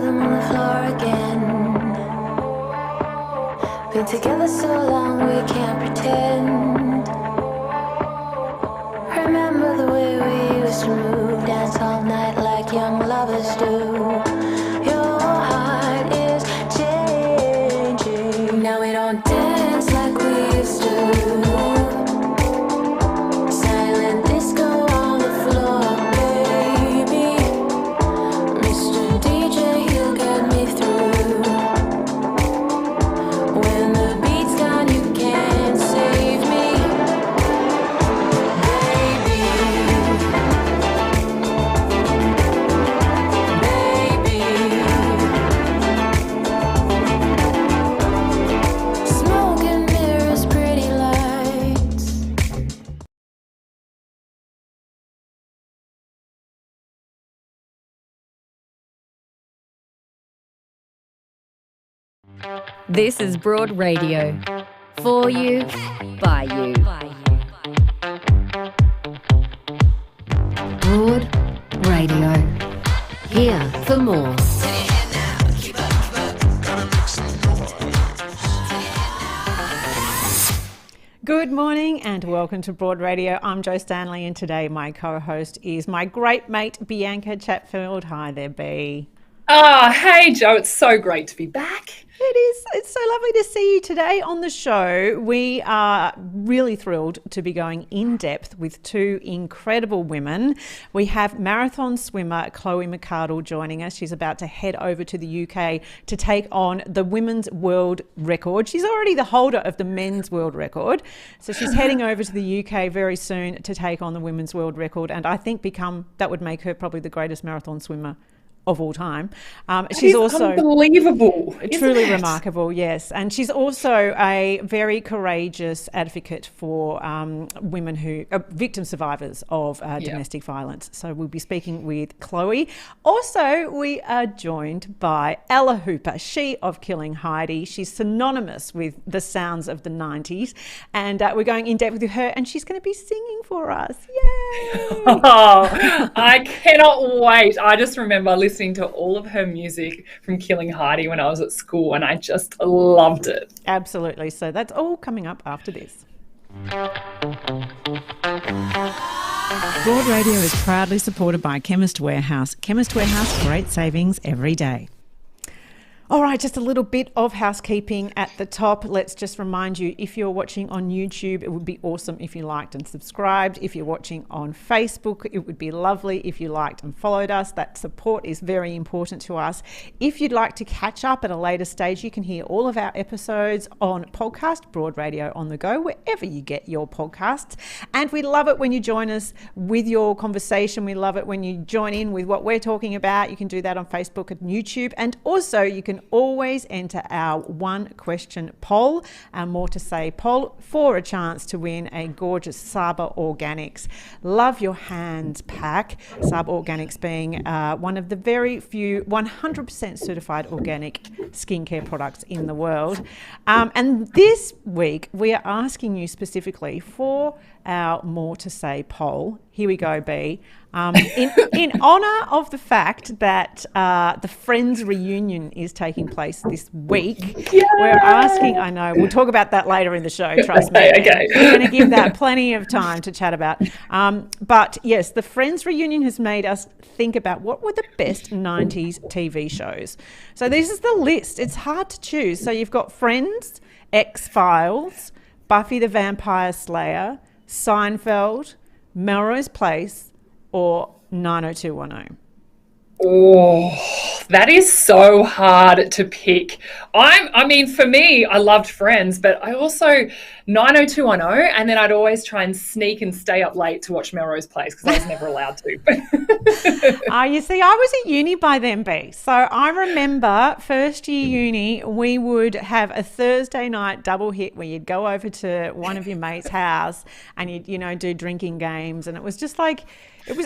rhythm on the floor again. Been together so long we can't pretend. Remember the way we used to move, dance all night like young lovers do. Your heart is changing. Now we don't dance like we used to. Silent disco on the floor, baby. Mr. DJ, he'll get me through. When the beat's gone, you can't save me, baby. Smoke and mirrors, pretty lights. This is Broad Radio. For you, by you. Broad Radio. Here for more. Good morning and welcome to Broad Radio. I'm Jo Stanley and today my co-host is my great mate Bianca Chatfield. Hi there, B. Oh, hey, Jo. It's so great to be back. It is. It's so lovely to see you today on the show. We are really thrilled to be going in depth with two incredible women. We have marathon swimmer Chloe McCardel joining us. She's about to head over to the UK to take on the women's world record. She's already the holder of the men's world record. So she's heading over to the UK very soon to take on the women's world record. And I think that would make her probably the greatest marathon swimmer of all time. She's also unbelievable, truly remarkable, yes. And she's also a very courageous advocate for women who are victim survivors of domestic violence. So we'll be speaking with Chloe. Also, we are joined by Ella Hooper, she of Killing Heidi. She's synonymous with the sounds of the 90s. And we're going in depth with her and she's going to be singing for us. Yay! Oh, I cannot wait. I just remember listening to all of her music from Killing Heidi when I was at school and I just loved it. Absolutely. So that's all coming up after this. Broad Radio is proudly supported by Chemist Warehouse. Chemist Warehouse, great savings every day. All right, just a little bit of housekeeping at the top. Let's just remind you, if you're watching on YouTube, it would be awesome if you liked and subscribed. If you're watching on Facebook, it would be lovely if you liked and followed us. That support is very important to us. If you'd like to catch up at a later stage, you can hear all of our episodes on podcast, Broad Radio on the Go, wherever you get your podcasts. And we love it when you join us with your conversation. We love it when you join in with what we're talking about. You can do that on Facebook and YouTube. And also you can always enter our one question poll, our More to Say poll, for a chance to win a gorgeous Saba Organics Love Your Hands pack. Saba Organics being one of the very few 100% certified organic skincare products in the world. And this week we are asking you specifically for our More to Say poll. Here we go, B. In honour of the fact that the Friends reunion is taking place this week, we're asking, I know, we'll talk about that later in the show, trust me. Okay. We're going to give that plenty of time to chat about. But yes, the Friends reunion has made us think about what were the best 90s TV shows. So this is the list. It's hard to choose. So you've got Friends, X-Files, Buffy the Vampire Slayer, Seinfeld, Melrose Place, or 90210. Oh, that is so hard to pick. I mean, for me, I loved Friends, but I also 90210, and then I'd always try and sneak and stay up late to watch Melrose Place because I was never allowed to. You see, I was at uni by then, B. So I remember first year uni, we would have a Thursday night double hit where you'd go over to one of your mates' house and you'd, do drinking games, and it was just like,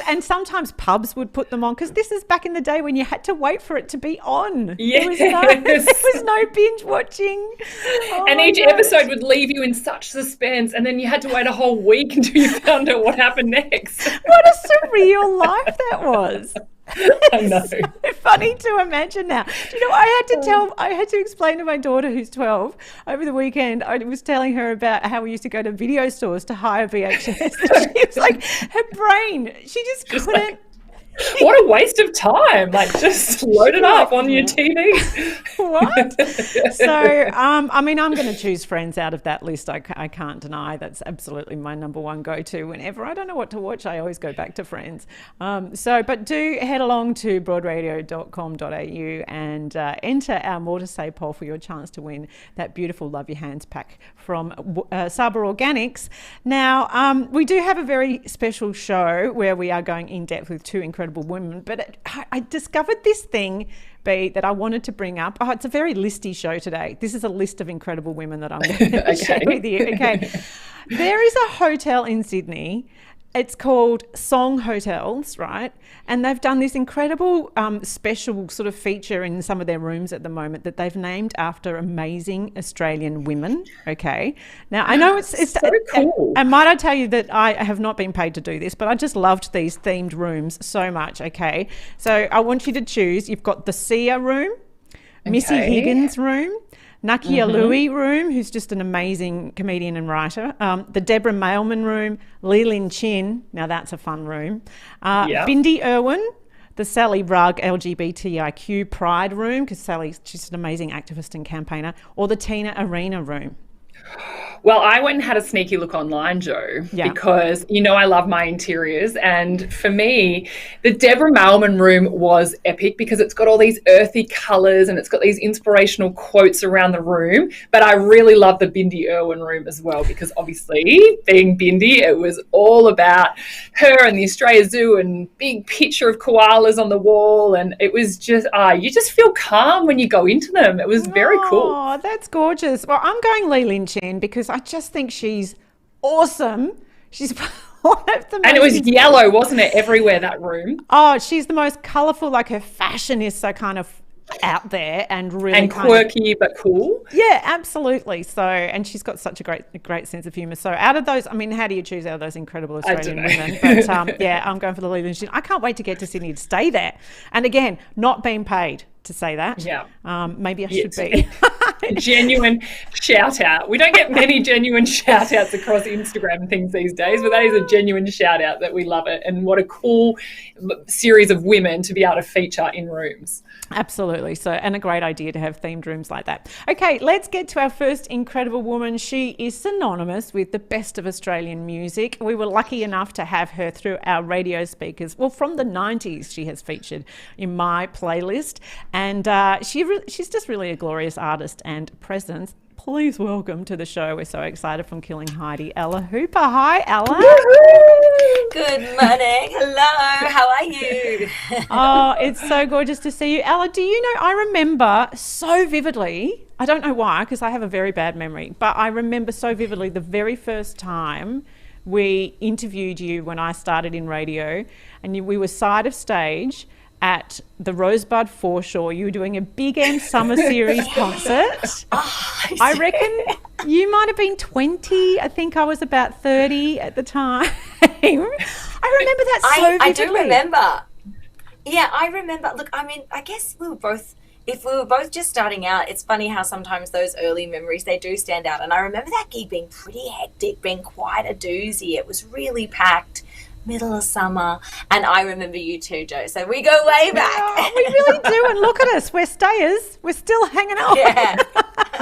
and sometimes pubs would put them on because this is back in the day when you had to wait for it to be on. Yes. There was no binge watching. And each episode would leave you in such suspense, and then you had to wait a whole week until you found out what happened next. What a surreal life that was. I know. It's so funny to imagine now. Do you know, I had to explain to my daughter who's 12 over the weekend. I was telling her about how we used to go to video stores to hire VHS. And she was like, her brain, she just couldn't. Like, what a waste of time. Like, just load it up on your TV. What? So, I mean, I'm going to choose Friends out of that list. I can't deny that's absolutely my number one go-to. Whenever I don't know what to watch, I always go back to Friends. But do head along to broadradio.com.au and enter our More to Say poll for your chance to win that beautiful Love Your Hands pack from Saba Organics. Now, we do have a very special show where we are going in depth with two incredible women, but I discovered this thing, B, that I wanted to bring up. It's a very listy show today. This is a list of incredible women that I'm going to share with you. Okay. There is a hotel in Sydney. It's called Song Hotels, right? And they've done this incredible special sort of feature in some of their rooms at the moment that they've named after amazing Australian women. Okay. Now, I know it's so cool. And might I tell you that I have not been paid to do this, but I just loved these themed rooms so much. Okay. So I want you to choose. You've got the Sia room, Missy Higgins room, Nakia Louie room, who's just an amazing comedian and writer, the Deborah Mailman room, Lee Lin Chin, now that's a fun room, Bindi Irwin, the Sally Rugg LGBTIQ Pride room, because she's an amazing activist and campaigner, or the Tina Arena room. Well, I went and had a sneaky look online, Jo, because, you know, I love my interiors. And for me, the Deborah Mailman room was epic because it's got all these earthy colours and it's got these inspirational quotes around the room. But I really love the Bindi Irwin room as well because obviously, being Bindi, it was all about her and the Australia Zoo and big picture of koalas on the wall. And it was just, you just feel calm when you go into them. It was very cool. Oh, that's gorgeous. Well, I'm going Lee Lin Chin because I just think she's awesome. She's one of the most... And it was yellow, wasn't it, everywhere, that room? Oh, she's the most colourful. Like, her fashion is so kind of out there and really and quirky but cool. Yeah, absolutely. So, and she's got such a great sense of humour. So out of those, I mean, how do you choose out of those incredible Australian women? But yeah, I'm going for the Lee Lin Chin. I can't wait to get to Sydney to stay there. And again, not being paid to say that. Yeah. Maybe I should be. Genuine shout out. We don't get many genuine shout outs across Instagram and things these days, but that is a genuine shout out that we love it. And what a cool series of women to be able to feature in rooms. Absolutely. So, and a great idea to have themed rooms like that. Okay, let's get to our first incredible woman. She is synonymous with the best of Australian music. We were lucky enough to have her through our radio speakers. Well, from the 90s, she has featured in my playlist. And she's just really a glorious artist and presence. Please welcome to the show. We're so excited from Killing Heidi, Ella Hooper. Hi, Ella. Good morning. Hello. How are you? Oh, it's so gorgeous to see you. Ella, do you know, I remember so vividly, I don't know why, because I have a very bad memory, but I remember so vividly the very first time we interviewed you when I started in radio, and we were side of stage at the Rosebud Foreshore. You were doing a Big End Summer Series concert. I reckon you might have been 20. I think I was about 30 at the time. I remember that so vividly. I do remember. Yeah, I remember. Look, I mean, I guess if we were both just starting out, it's funny how sometimes those early memories, they do stand out. And I remember that gig being pretty hectic, being quite a doozy. It was really packed. Middle of summer, and I remember you too, Jo. So we go way back. Oh, we really do, and look at us. We're stayers. We're still hanging out. Yeah,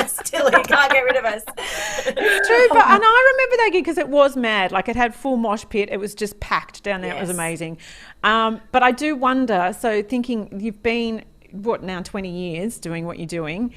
still, you can't get rid of us. It's true, and I remember that gig because it was mad. Like, it had full mosh pit. It was just packed down there. Yes. It was amazing. But I do wonder. So thinking you've been, what, now 20 years doing what you're doing,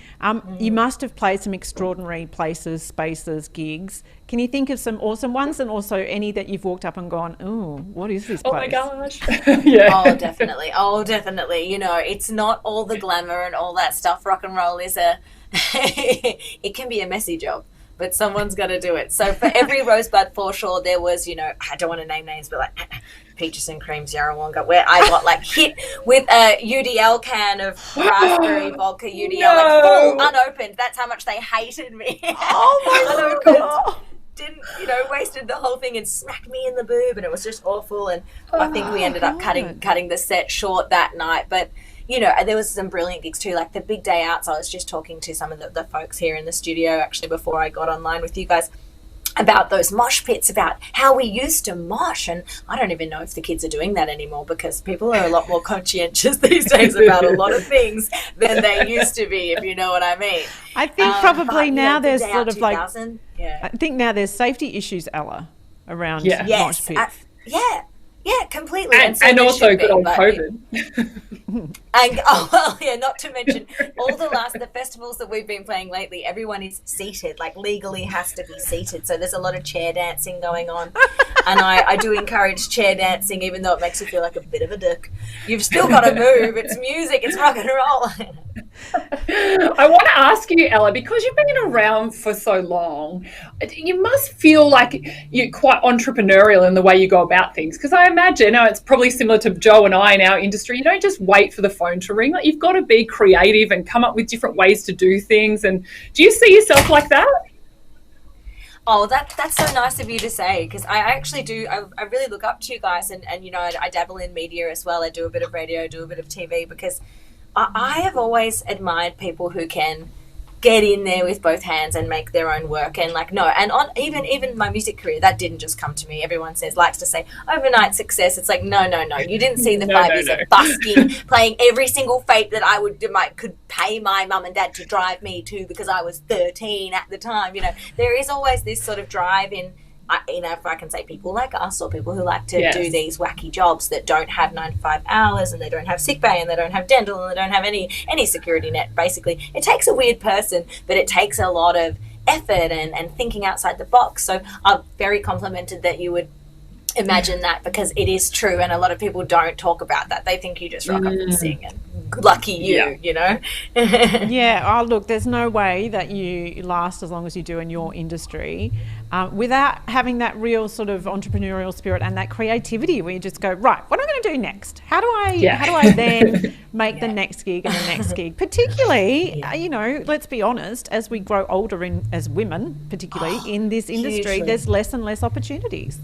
you must have played some extraordinary places, spaces, gigs. Can you think of some awesome ones, and also any that you've walked up and gone, oh, what is this place? Oh my gosh. Yeah. Oh, definitely. You know, it's not all the glamour and all that stuff. Rock and roll is it can be a messy job, but someone's got to do it. So for every Rosebud Foreshore, there was, you know, I don't want to name names, but like Peaches and Cream Yarrawonga, where I got like hit with a UDL can of raspberry vodka UDL, like full unopened. That's how much they hated me. Oh my God. Didn't, wasted the whole thing and smacked me in the boob, and it was just awful. And I think we ended up cutting the set short that night. But, there was some brilliant gigs too, like the big day outs. I was just talking to some of the folks here in the studio actually before I got online with you guys about those mosh pits, about how we used to mosh. And I don't even know if the kids are doing that anymore, because people are a lot more conscientious these days about a lot of things than they used to be, if you know what I mean. I think probably now there's sort of like, yeah. I think now there's safety issues, Ella, around mosh pits. Yeah, completely. And also good old COVID. And not to mention all the festivals that we've been playing lately, everyone is seated, like legally has to be seated. So there's a lot of chair dancing going on. And I do encourage chair dancing, even though it makes you feel like a bit of a dick. You've still got to move. It's music. It's rock and roll. I want to ask you, Ella, because you've been around for so long, you must feel like you're quite entrepreneurial in the way you go about things. Because I imagine it's probably similar to Joe and I in our industry. You don't just wait for the phone to ring. Like, you've got to be creative and come up with different ways to do things. And do you see yourself like that? Oh, that's so nice of you to say, because I actually do. I really look up to you guys, and I dabble in media as well. I do a bit of radio, do a bit of TV, because I have always admired people who can get in there with both hands and make their own work. And on even my music career, that didn't just come to me. Everyone likes to say overnight success. It's like, no. You didn't see the 5 years of busking, playing every single fete that I could pay my mum and dad to drive me to, because I was 13 at the time. There is always this sort of drive in, if I can say, people like us, or people who like to do these wacky jobs that don't have 9 to 5 hours, and they don't have sick pay, and they don't have dental, and they don't have any security net. Basically, it takes a weird person, but it takes a lot of effort and thinking outside the box. So I'm very complimented that you would imagine that, because it is true, and a lot of people don't talk about that. They think you just rock up and sing, and lucky you, Yeah. Oh, look, there's no way that you last as long as you do in your industry without having that real sort of entrepreneurial spirit and that creativity, where you just go, right, what am I going to do next? How do I then make the next gig and the next gig? Particularly, let's be honest, as we grow older as women, particularly in this industry, hugely. There's less and less opportunities.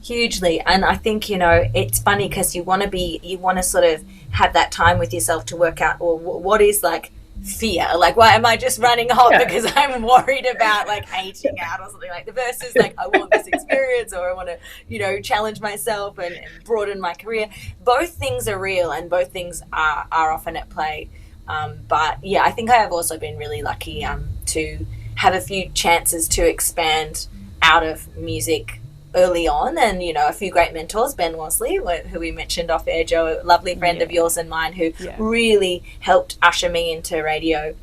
Hugely. And I think, it's funny, because you want to sort of have that time with yourself to work out, well, what is like fear? Like, why am I just running hot because I'm worried about like aging out or something? Like, the versus like, I want this experience, or I want to, challenge myself and broaden my career. Both things are real, and both things are often at play. But yeah, I think I have also been really lucky to have a few chances to expand out of music early on, and a few great mentors. Ben Worsley, who we mentioned off air, Joe, a lovely friend of yours and mine, who really helped usher me into radio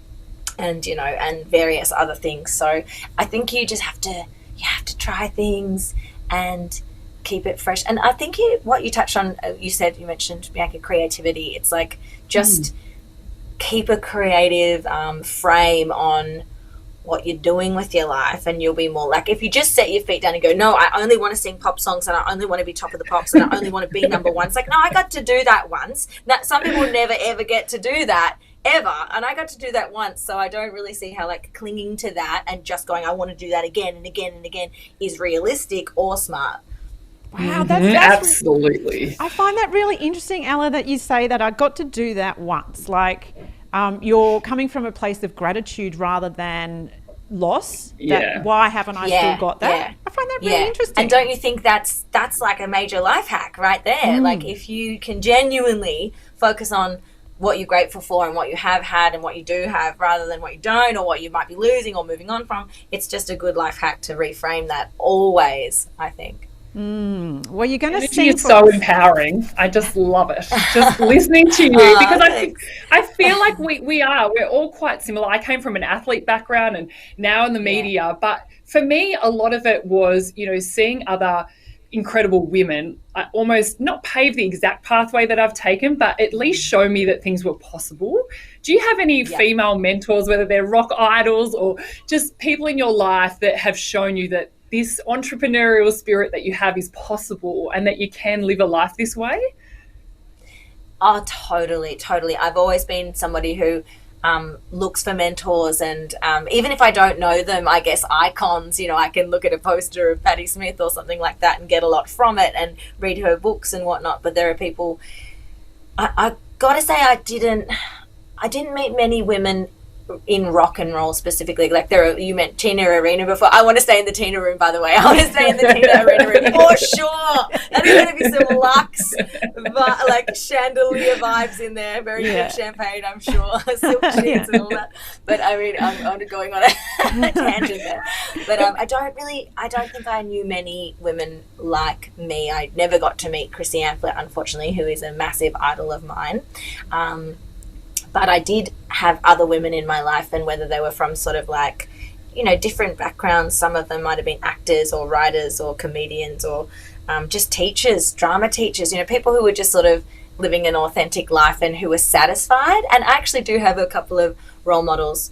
and and various other things. So I think you just have to try things and keep it fresh. And I think what you touched on, you mentioned, Bianca, creativity. It's like just keep a creative frame on what you're doing with your life, and you'll be more like, if you just set your feet down and go, no, I only want to sing pop songs, and I only want to be top of the pops, and I only want to be number one. It's like, no, I got to do that once. Now, some people never ever get to do that ever, and I got to do that once. So I don't really see how like clinging to that and just going, I want to do that again and again and again, is realistic or smart. Wow, that's absolutely. I find that really interesting, Ella, that you say that I got to do that once. Like, you're coming from a place of gratitude rather than loss. Why haven't I still got that? Yeah. I find that really interesting. And don't you think that's like a major life hack right there? Like, if you can genuinely focus on what you're grateful for and what you have had and what you do have, rather than what you don't, or what you might be losing or moving on from, it's just a good life hack to reframe that always, I think. Well, you're going to see. It's so empowering. I just love it. Just listening to you, because I feel like we're all quite similar. I came from an athlete background and now in the media, but for me, a lot of it was, seeing other incredible women almost not pave the exact pathway that I've taken, but at least show me that things were possible. Do you have any female mentors, whether they're rock idols or just people in your life that have shown you that this entrepreneurial spirit that you have is possible and that you can live a life this way? Oh, totally, totally. I've always been somebody who looks for mentors, and even if I don't know them, I guess icons, I can look at a poster of Patti Smith or something like that and get a lot from it and read her books and whatnot. But there are people, I got to say, I didn't meet many women in rock and roll specifically. Like you meant Tina Arena before. I want to stay in the Tina room, by the way. I want to stay in the Tina Arena room for sure. That is going to be some luxe, but like chandelier vibes in there. Very good champagne, I'm sure. Silk sheets and all that. But I mean, I'm going on a tangent there. But I don't think I knew many women like me. I never got to meet Chrissy Amphlett, unfortunately, who is a massive idol of mine. But I did have other women in my life, and whether they were from sort of like, different backgrounds, some of them might have been actors or writers or comedians or just teachers, drama teachers, people who were just sort of living an authentic life and who were satisfied. And I actually do have a couple of role models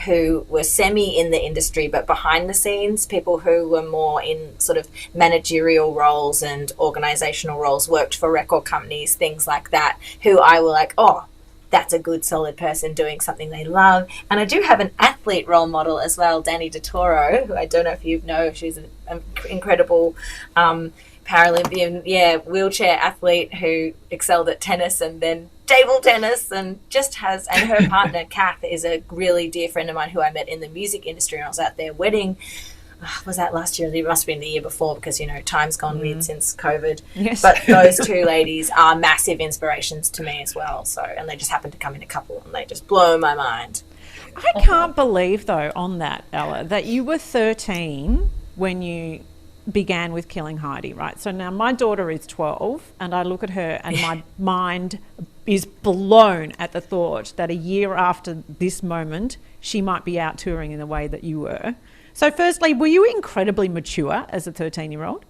who were semi in the industry, but behind the scenes, people who were more in sort of managerial roles and organizational roles, worked for record companies, things like that, who I were like, oh, that's a good, solid person doing something they love. And I do have an athlete role model as well, Danny DeToro, who I don't know if you know. She's an incredible Paralympian, wheelchair athlete who excelled at tennis and then table tennis, and and her partner, Kath, is a really dear friend of mine who I met in the music industry. And I was at their wedding. Was that last year? It must have been the year before, because time's gone weird since COVID. Yes. But those two ladies are massive inspirations to me as well. So, and they just happen to come in a couple, and they just blow my mind. I can't believe, though, on that, Ella, that you were 13 when you began with Killing Heidi, right? So now my daughter is 12, and I look at her and my mind is blown at the thought that a year after this moment, she might be out touring in the way that you were. So firstly, were you incredibly mature as a 13-year-old?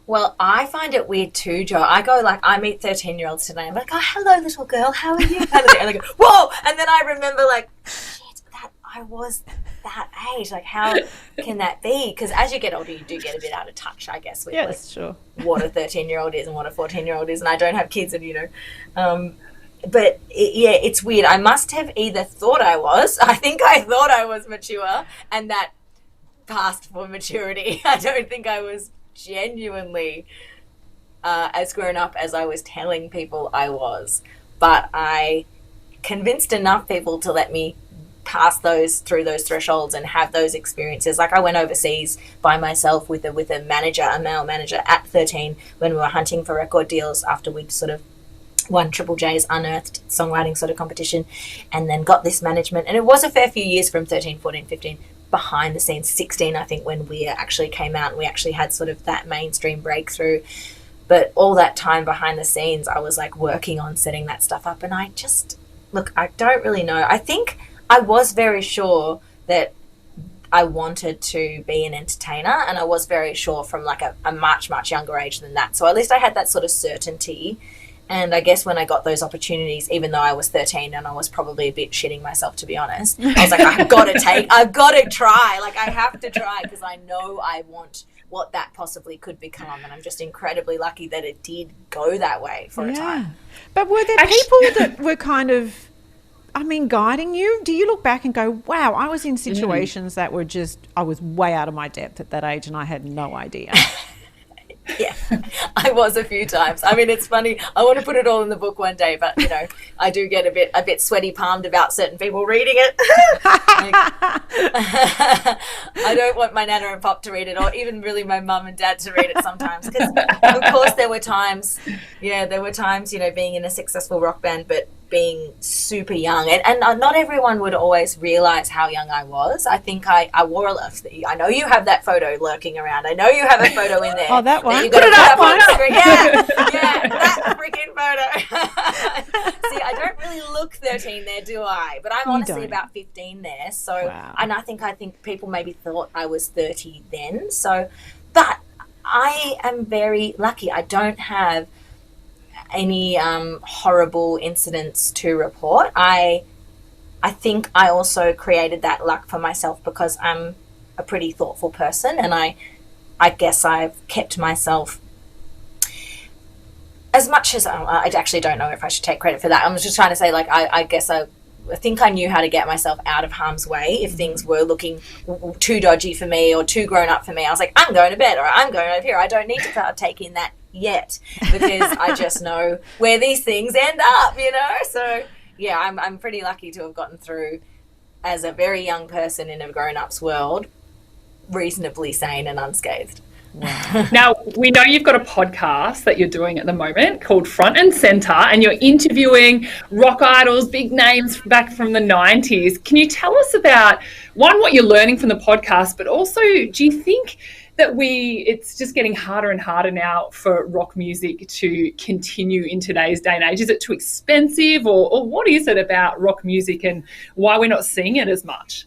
Well, I find it weird too, Jo. I meet 13-year-olds today. I'm like, oh, hello, little girl. How are you? And they go, whoa. And then I remember shit, that I was that age. Like, how can that be? Because as you get older, you do get a bit out of touch, I guess, with sure. what a 13-year-old is and what a 14-year-old is. And I don't have kids, and but it's weird. I must have either thought I think I thought I was mature, and that passed for maturity. I don't think I was genuinely as grown up as I was telling people I was. But I convinced enough people to let me pass through those thresholds and have those experiences. Like, I went overseas by myself with a male manager at 13 when we were hunting for record deals after we'd sort of won Triple J's Unearthed songwriting sort of competition, and then got this management. And it was a fair few years from 13, 14, 15, behind the scenes, 16, I think, when we actually came out and we actually had sort of that mainstream breakthrough. But all that time behind the scenes, I was like working on setting that stuff up. And I don't really know. I think I was very sure that I wanted to be an entertainer, and I was very sure from like a much, much younger age than that. So at least I had that sort of certainty. And I guess when I got those opportunities, even though I was 13 and I was probably a bit shitting myself, to be honest, I was like, I've got to try. Like, I have to try, because I know I want what that possibly could become. And I'm just incredibly lucky that it did go that way for a time. But were there people that were kind of, guiding you? Do you look back and go, wow, I was in situations that were I was way out of my depth at that age and I had no idea? Yeah, I was a few times. It's funny. I want to put it all in the book one day, but I do get a bit sweaty palmed about certain people reading it. I don't want my nana and pop to read it, or even really my mum and dad to read it sometimes. Because of course there were times, being in a successful rock band, but being super young, and not everyone would always realize how young I was. I think I wore I know you have that photo lurking around. I know you have a photo in there. Oh, that one. You got to put up on the screen. Yeah, that freaking photo. See, I don't really look 13 there, do I? But I'm honestly about 15 there. So, wow. And I think people maybe thought I was 30 then. So, but I am very lucky. I don't have any horrible incidents to report. I think I also created that luck for myself because I'm a pretty thoughtful person, and I guess I've kept myself, as much as I actually don't know if I should take credit for that. I'm just trying to say, like, I guess I think I knew how to get myself out of harm's way if things were looking too dodgy for me or too grown up for me. I was like, I'm going to bed, or I'm going over here. I don't need to partake in that yet, because I just know where these things end up, you know? So yeah, I'm pretty lucky to have gotten through as a very young person in a grown-up's world, reasonably sane and unscathed. Wow. Now, we know you've got a podcast that you're doing at the moment called Front and Center, and you're interviewing rock idols, big names back from the 90s. Can you tell us about, one, what you're learning from the podcast, but also, do you think that it's just getting harder and harder now for rock music to continue in today's day and age? Is it too expensive, or what is it about rock music and why we're not seeing it as much?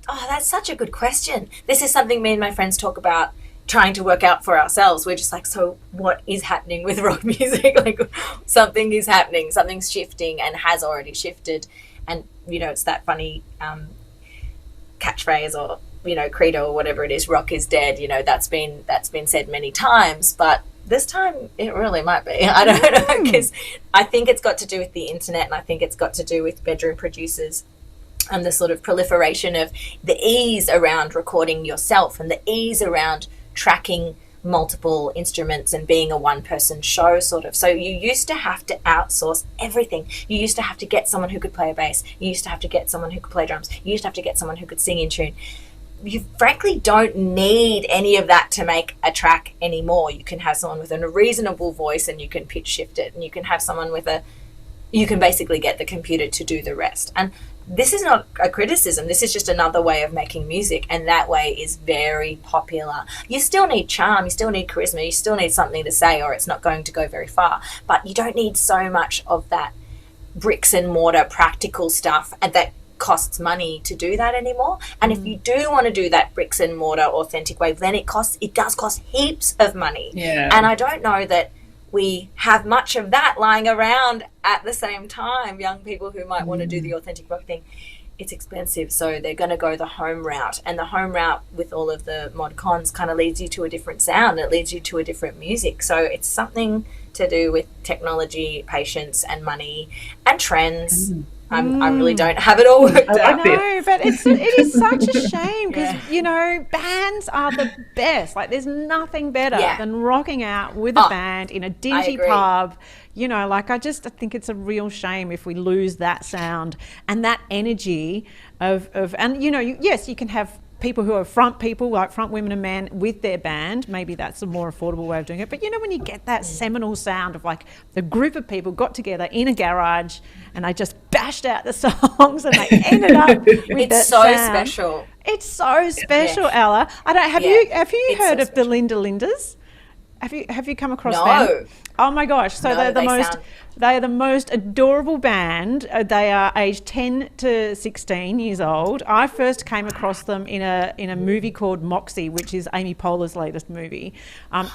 Oh, that's such a good question. This is something me and my friends talk about trying to work out for ourselves. We're just like, so what is happening with rock music? Like, something is happening, something's shifting and has already shifted. And, you know, it's that funny catchphrase or, you know, credo or whatever it is, rock is dead. You know, that's been said many times, but this time it really might be. I don't know, because I think it's got to do with the internet, and I think it's got to do with bedroom producers and the sort of proliferation of the ease around recording yourself and the ease around tracking multiple instruments and being a one-person show, sort of. So you used to have to outsource everything. You used to have to get someone who could play a bass. You used to have to get someone who could play drums. You used to have to get someone who could sing in tune. You frankly don't need any of that to make a track anymore. You can have someone with a reasonable voice and you can pitch shift it, and you can have someone you can basically get the computer to do the rest. And this is not a criticism. This is just another way of making music, and that way is very popular. You still need charm, you still need charisma, you still need something to say, or it's not going to go very far. But you don't need so much of that bricks and mortar practical stuff, and that costs money to do that anymore. And if you do want to do that bricks and mortar authentic way, then it does cost heaps of money. Yeah. And I don't know that we have much of that lying around at the same time. Young people who might want to do the authentic rock thing, it's expensive, so they're going to go the home route. And the home route with all of the mod cons kind of leads you to a different sound. It leads you to a different music. So it's something to do with technology, patience, and money, and trends. I really don't have it all worked out. I know, but it is such a shame because, you know, bands are the best. Like, there's nothing better than rocking out with a band in a dingy pub. You know, like, I think it's a real shame if we lose that sound and that energy of and, you know, yes, you can have people who are front people, like front women and men with their band. Maybe that's a more affordable way of doing it. But, you know, when you get that seminal sound of, like, the group of people got together in a garage and they just bashed out the songs and they ended up with that sound. It's so special. It's so special, Ella. Have you heard of the Linda Lindas? Have you come across them? Oh my gosh! So they're the most adorable band. They are aged 10 to 16 years old. I first came across them in a movie called Moxie, which is Amy Poehler's latest movie.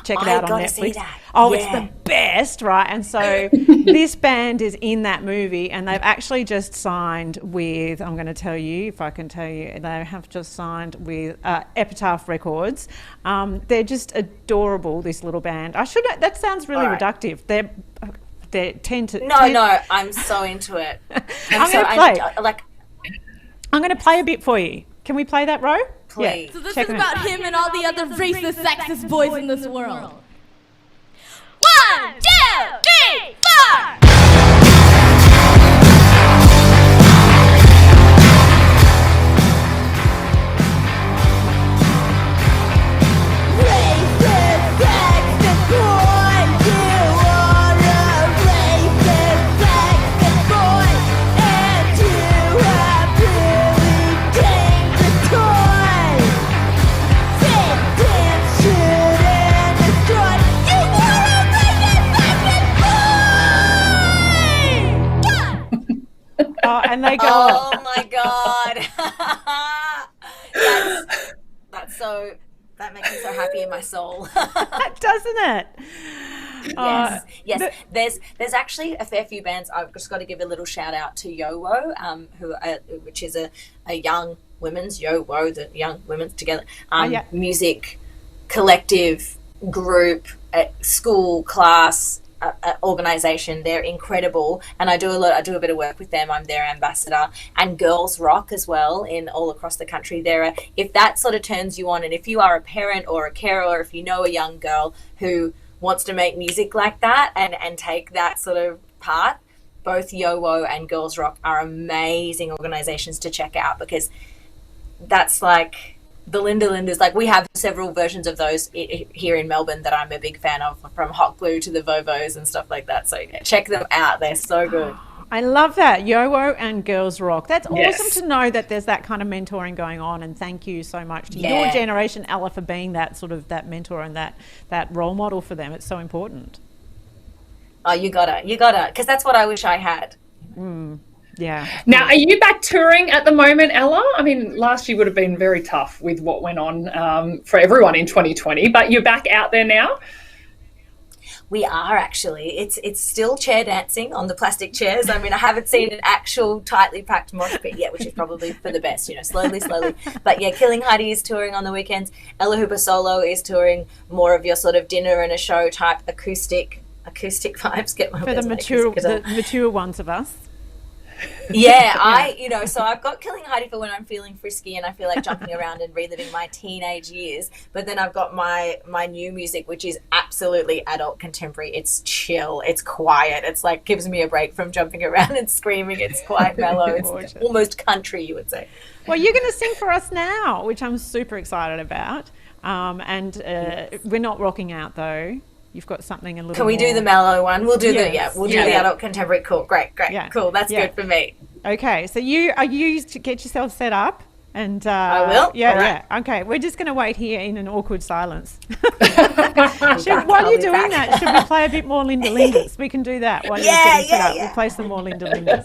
Check it out on Netflix. See that. Oh, it's the best, right? And so this band is in that movie, and they've actually just signed with, I'm going to tell you, if I can tell you, they have just signed with Epitaph Records. They're just adorable, this little band. That sounds really reductive. They're 10 to... No, I'm so into it. I'm going to play a bit for you. Can we play that, Ro? Please. Yeah. So this is about him and all the other racist, sexist boys in this world. 1, 2, 3, 4! And they go, oh my God. that makes me so happy in my soul. doesn't it? Yes. There's actually a fair few bands. I've just got to give a little shout out to Yo-Wo, which is a young women's Yo-Wo, the young women's together music collective group, school class. Organization. They're incredible, and I do a bit of work with them. I'm their ambassador. And Girls Rock as well, in all across the country. If that sort of turns you on, and if you are a parent or a carer, or if you know a young girl who wants to make music like that and take that sort of part, both Yo-Wo and Girls Rock are amazing organizations to check out, because that's like the Linda Lindas. Like, we have several versions of those here in Melbourne that I'm a big fan of, from Hot Glue to the Vovos and stuff like that. So check them out. They're so good. I love that. Yo-Wo and Girls Rock. That's awesome to know that there's that kind of mentoring going on. And thank you so much to your generation, Ella, for being that sort of that mentor and that role model for them. It's so important. Oh, you gotta, because that's what I wish I had. Yeah. Now, are you back touring at the moment, Ella? I mean, last year would have been very tough with what went on for everyone in 2020, but you're back out there now? We are, actually. It's still chair dancing on the plastic chairs. I mean, I haven't seen an actual tightly packed mosh pit yet, which is probably for the best, slowly. But yeah, Killing Heidi is touring on the weekends. Ella Hooper Solo is touring more of your sort of dinner and a show type acoustic vibes. Get my for the mature ones of us. Yeah, so I've got Killing Heidi for when I'm feeling frisky and I feel like jumping around and reliving my teenage years. But then I've got my new music, which is absolutely adult contemporary. It's chill, it's quiet, it's like gives me a break from jumping around and screaming. It's quite mellow. It's almost country, you would say. Well, you're going to sing for us now, which I'm super excited about. We're not rocking out though. You've got something a little. Can we do the mellow one? We'll do do the adult contemporary. Cool, great, cool. That's good for me. Okay, so you to get yourself set up, and I will. Yeah. Okay, we're just going to wait here in an awkward silence. While you're doing that, should we play a bit more Linda Lindas? We can do that while you're getting set up. We'll play some more Linda Lindas.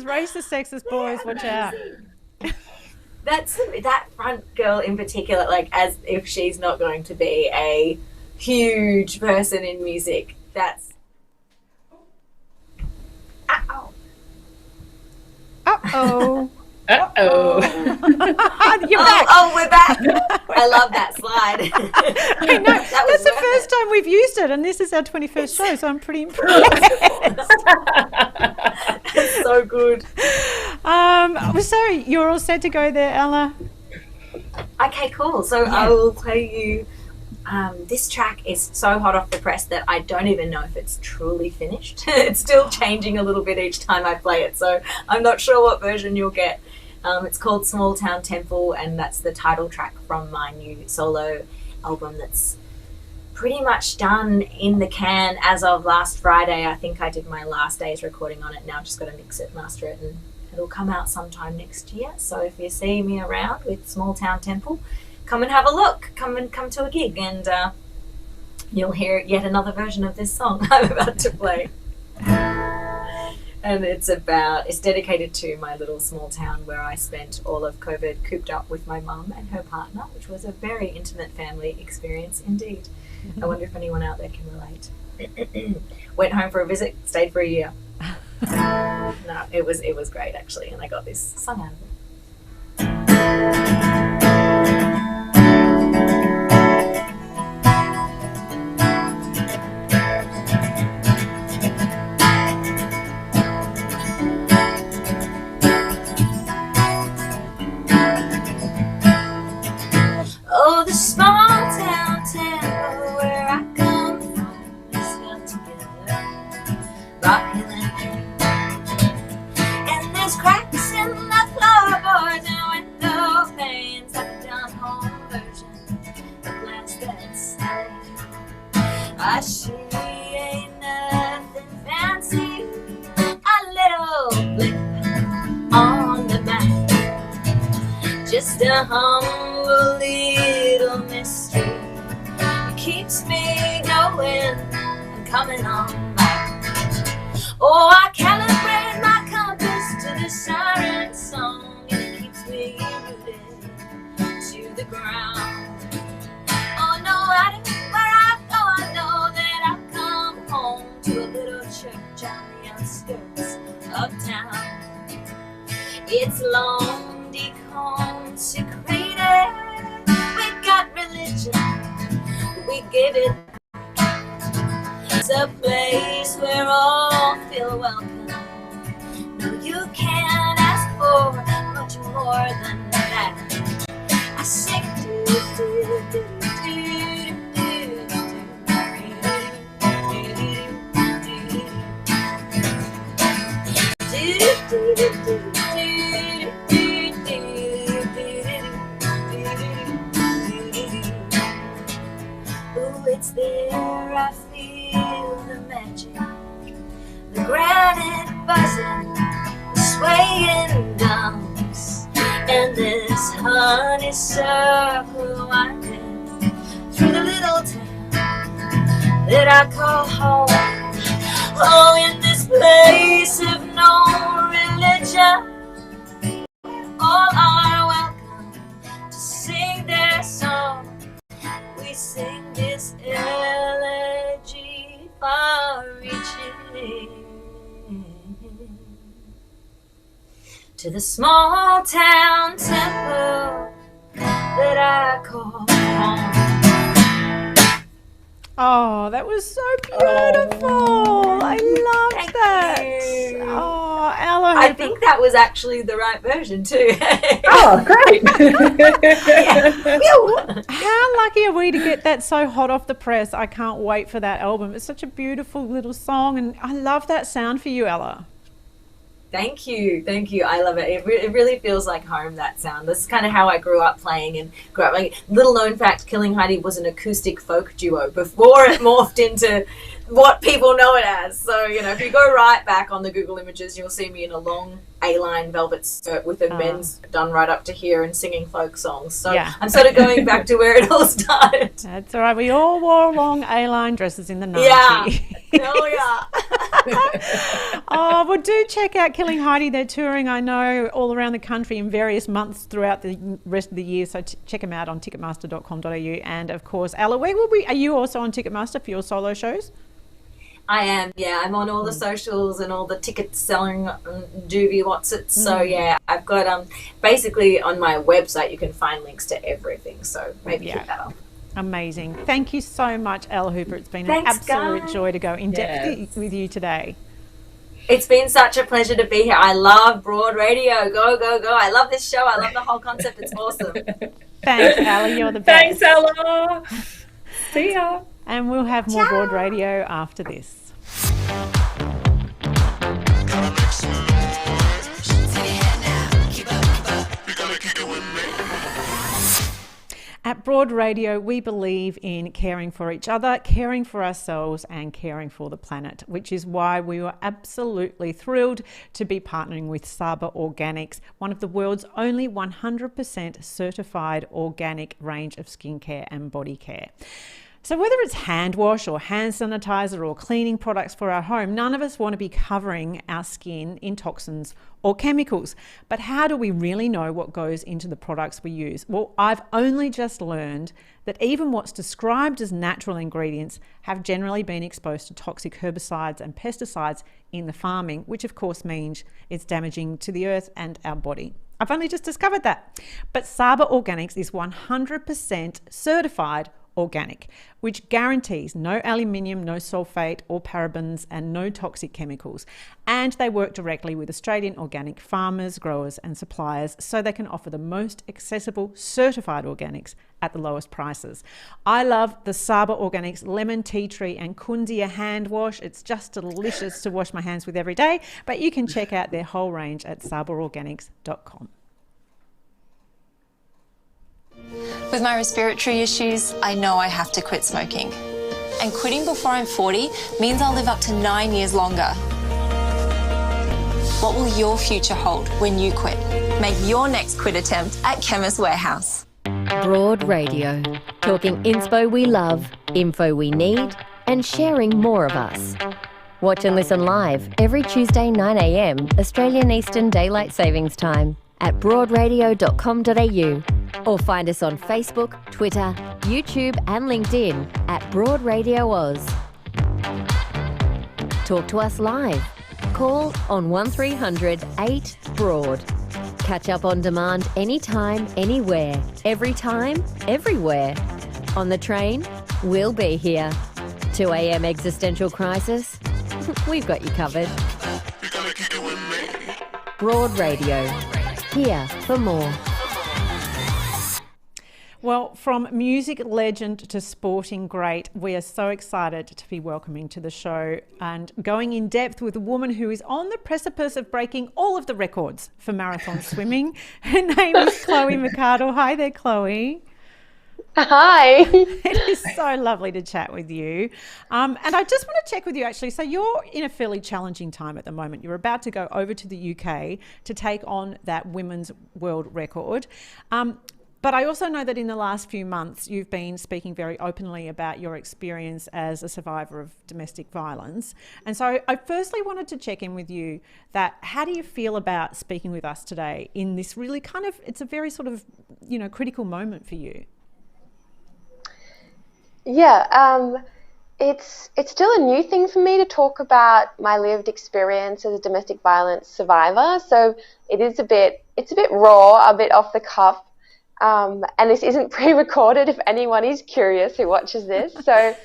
Racist, sexist boys, watch out. That front girl in particular, like, as if she's not going to be a huge person in music. That's Uh-oh. You're back. Oh, we're back. I love that slide. I know. That's the first time we've used it, and this is our 21st show, so I'm pretty impressed. It's so good. So you're all set to go there, Ella? Okay, cool. So I will play you. This track is so hot off the press that I don't even know if it's truly finished. It's still changing a little bit each time I play it, so I'm not sure what version you'll get. It's called Small Town Temple, and that's the title track from my new solo album that's pretty much done in the can as of last Friday. I think I did my last day's recording on it. Now I've just got to mix it, master it, and it'll come out sometime next year. So if you see me around with Small Town Temple, come and have a look. Come to a gig, and you'll hear yet another version of this song I'm about to play. And it's dedicated to my little small town where I spent all of COVID cooped up with my mum and her partner, which was a very intimate family experience indeed. I wonder if anyone out there can relate. Went home for a visit, stayed for a year. No, it was great actually, and I got this song out of it. Oh, the small town temple where I come from is held together by hill and tree. And there's cracks in the floorboards and window panes, like a down-home version of glass that's sliding. She ain't nothing fancy, a little blip on the map, just a humble little mystery. It keeps me going and coming on back. Oh, I calibrate my compass to the siren song, and it keeps me rooted to the ground. Oh, no matter where I go, I know that I've come home to a little church on the outskirts of town. It's long deconsecrated. We got religion, we give it. It's a place where all feel welcome. No, you can't ask for much more than that. I sing do do do do do do do do do do. It's there I feel the magic, the granite buzzing, the swaying dumps, and this honeysuckle winding through the little town that I call home. Oh, in this place of no religion, all are welcome to sing their song. We sing this elegy far-reaching to the small town temple that I call home. Oh, that was so beautiful. I loved that. You. Oh, Ella. I think that was actually the right version too. Oh, great. How lucky are we to get that so hot off the press? I can't wait for that album. It's such a beautiful little song, and I love that sound for you, Ella. Thank you. I love it. It really feels like home, that sound. This is kind of how I grew up playing and grew up. Like, little known fact, Killing Heidi was an acoustic folk duo before it morphed into what people know it as. So, if you go right back on the Google images, you'll see me in a long A-line velvet skirt with a men's done right up to here and singing folk songs. So yeah. I'm sort of going back to where it all started. That's all right. We all wore long A-line dresses in the 90s. Yeah. Oh, yeah. Oh, well, do check out Killing Heidi. They're touring, I know, all around the country in various months throughout the rest of the year. So check them out on ticketmaster.com.au. And, of course, Ella, are you also on Ticketmaster for your solo shows? I am, yeah. I'm on all the socials and all the ticket selling doobie what's it. So yeah, I've got basically on my website you can find links to everything. So maybe keep that up. Amazing. Thank you so much, Ella Hooper. It's been an absolute joy to go in depth with you today. It's been such a pleasure to be here. I love Broad Radio. Go, go, go. I love this show. I love the whole concept. It's awesome. Thanks, Ella. You're the best. Thanks, Ella. See ya. And we'll have more Broad Radio after this. At Broad Radio, we believe in caring for each other, caring for ourselves, and caring for the planet, which is why we were absolutely thrilled to be partnering with Saba Organics, one of the world's only 100% certified organic range of skincare and body care. So whether it's hand wash or hand sanitizer or cleaning products for our home, none of us want to be covering our skin in toxins or chemicals. But how do we really know what goes into the products we use? Well, I've only just learned that even what's described as natural ingredients have generally been exposed to toxic herbicides and pesticides in the farming, which of course means it's damaging to the earth and our body. I've only just discovered that. But Saba Organics is 100% certified organic, which guarantees no aluminium, no sulfate or parabens and no toxic chemicals. And they work directly with Australian organic farmers, growers and suppliers so they can offer the most accessible certified organics at the lowest prices. I love the Saba Organics lemon tea tree and kundia hand wash. It's just delicious to wash my hands with every day, but you can check out their whole range at sabaorganics.com. With my respiratory issues, I know I have to quit smoking. And quitting before I'm 40 means I'll live up to 9 years longer. What will your future hold when you quit? Make your next quit attempt at Chemist Warehouse. Broad Radio. Talking inspo we love, info we need, and sharing more of us. Watch and listen live every Tuesday 9 a.m. Australian Eastern Daylight Savings Time at broadradio.com.au or find us on Facebook, Twitter, YouTube and LinkedIn at Broad Radio Oz. Talk to us live. Call on 1300 8 Broad. Catch up on demand anytime, anywhere, every time, everywhere. On the train, we'll be here. 2 a.m. existential crisis, we've got you covered. Broad Radio. Here for more. Well, from music legend to sporting great, we are so excited to be welcoming to the show and going in depth with a woman who is on the precipice of breaking all of the records for marathon swimming. Her name is Chloe McCardel. Hi there, Chloe. Hi. It is so lovely to chat with you. And I just want to check with you actually. So you're in a fairly challenging time at the moment. You're about to go over to the UK to take on that women's world record. But I also know that in the last few months, you've been speaking very openly about your experience as a survivor of domestic violence. And so I firstly wanted to check in with you that how do you feel about speaking with us today in this really kind of, it's a very sort of, critical moment for you? Yeah, it's still a new thing for me to talk about my lived experience as a domestic violence survivor. So it's a bit raw, a bit off the cuff. And this isn't pre-recorded if anyone is curious who watches this. So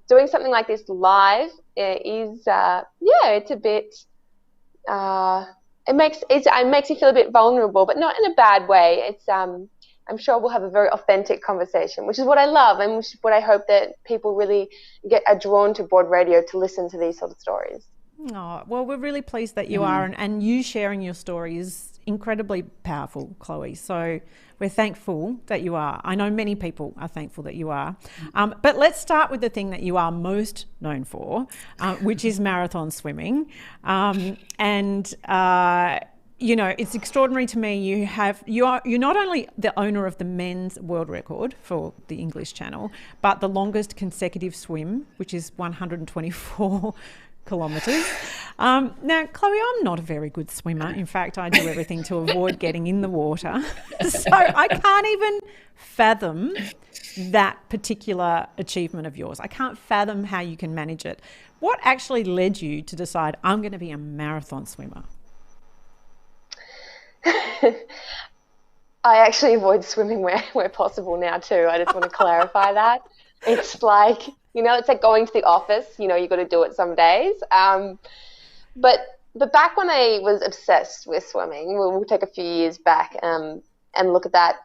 doing something like this live is, it's a bit, it makes me feel a bit vulnerable, but not in a bad way. It's, I'm sure we'll have a very authentic conversation, which is what I love and which is what I hope that people really are drawn to Broad Radio to listen to these sort of stories. Oh, well, we're really pleased that you are, and you sharing your story is incredibly powerful, Chloe. So we're thankful that you are. I know many people are thankful that you are. But let's start with the thing that you are most known for, which is marathon swimming. It's extraordinary to me. You're not only the owner of the men's world record for the English Channel, but the longest consecutive swim, which is 124 kilometres. Now, Chloe, I'm not a very good swimmer. In fact, I do everything to avoid getting in the water. So I can't even fathom that particular achievement of yours. I can't fathom how you can manage it. What actually led you to decide I'm going to be a marathon swimmer? I actually avoid swimming where possible now too. I just want to clarify that. It's like, it's like going to the office, you got to do it some days. But back when I was obsessed with swimming, we'll take a few years back and look at that.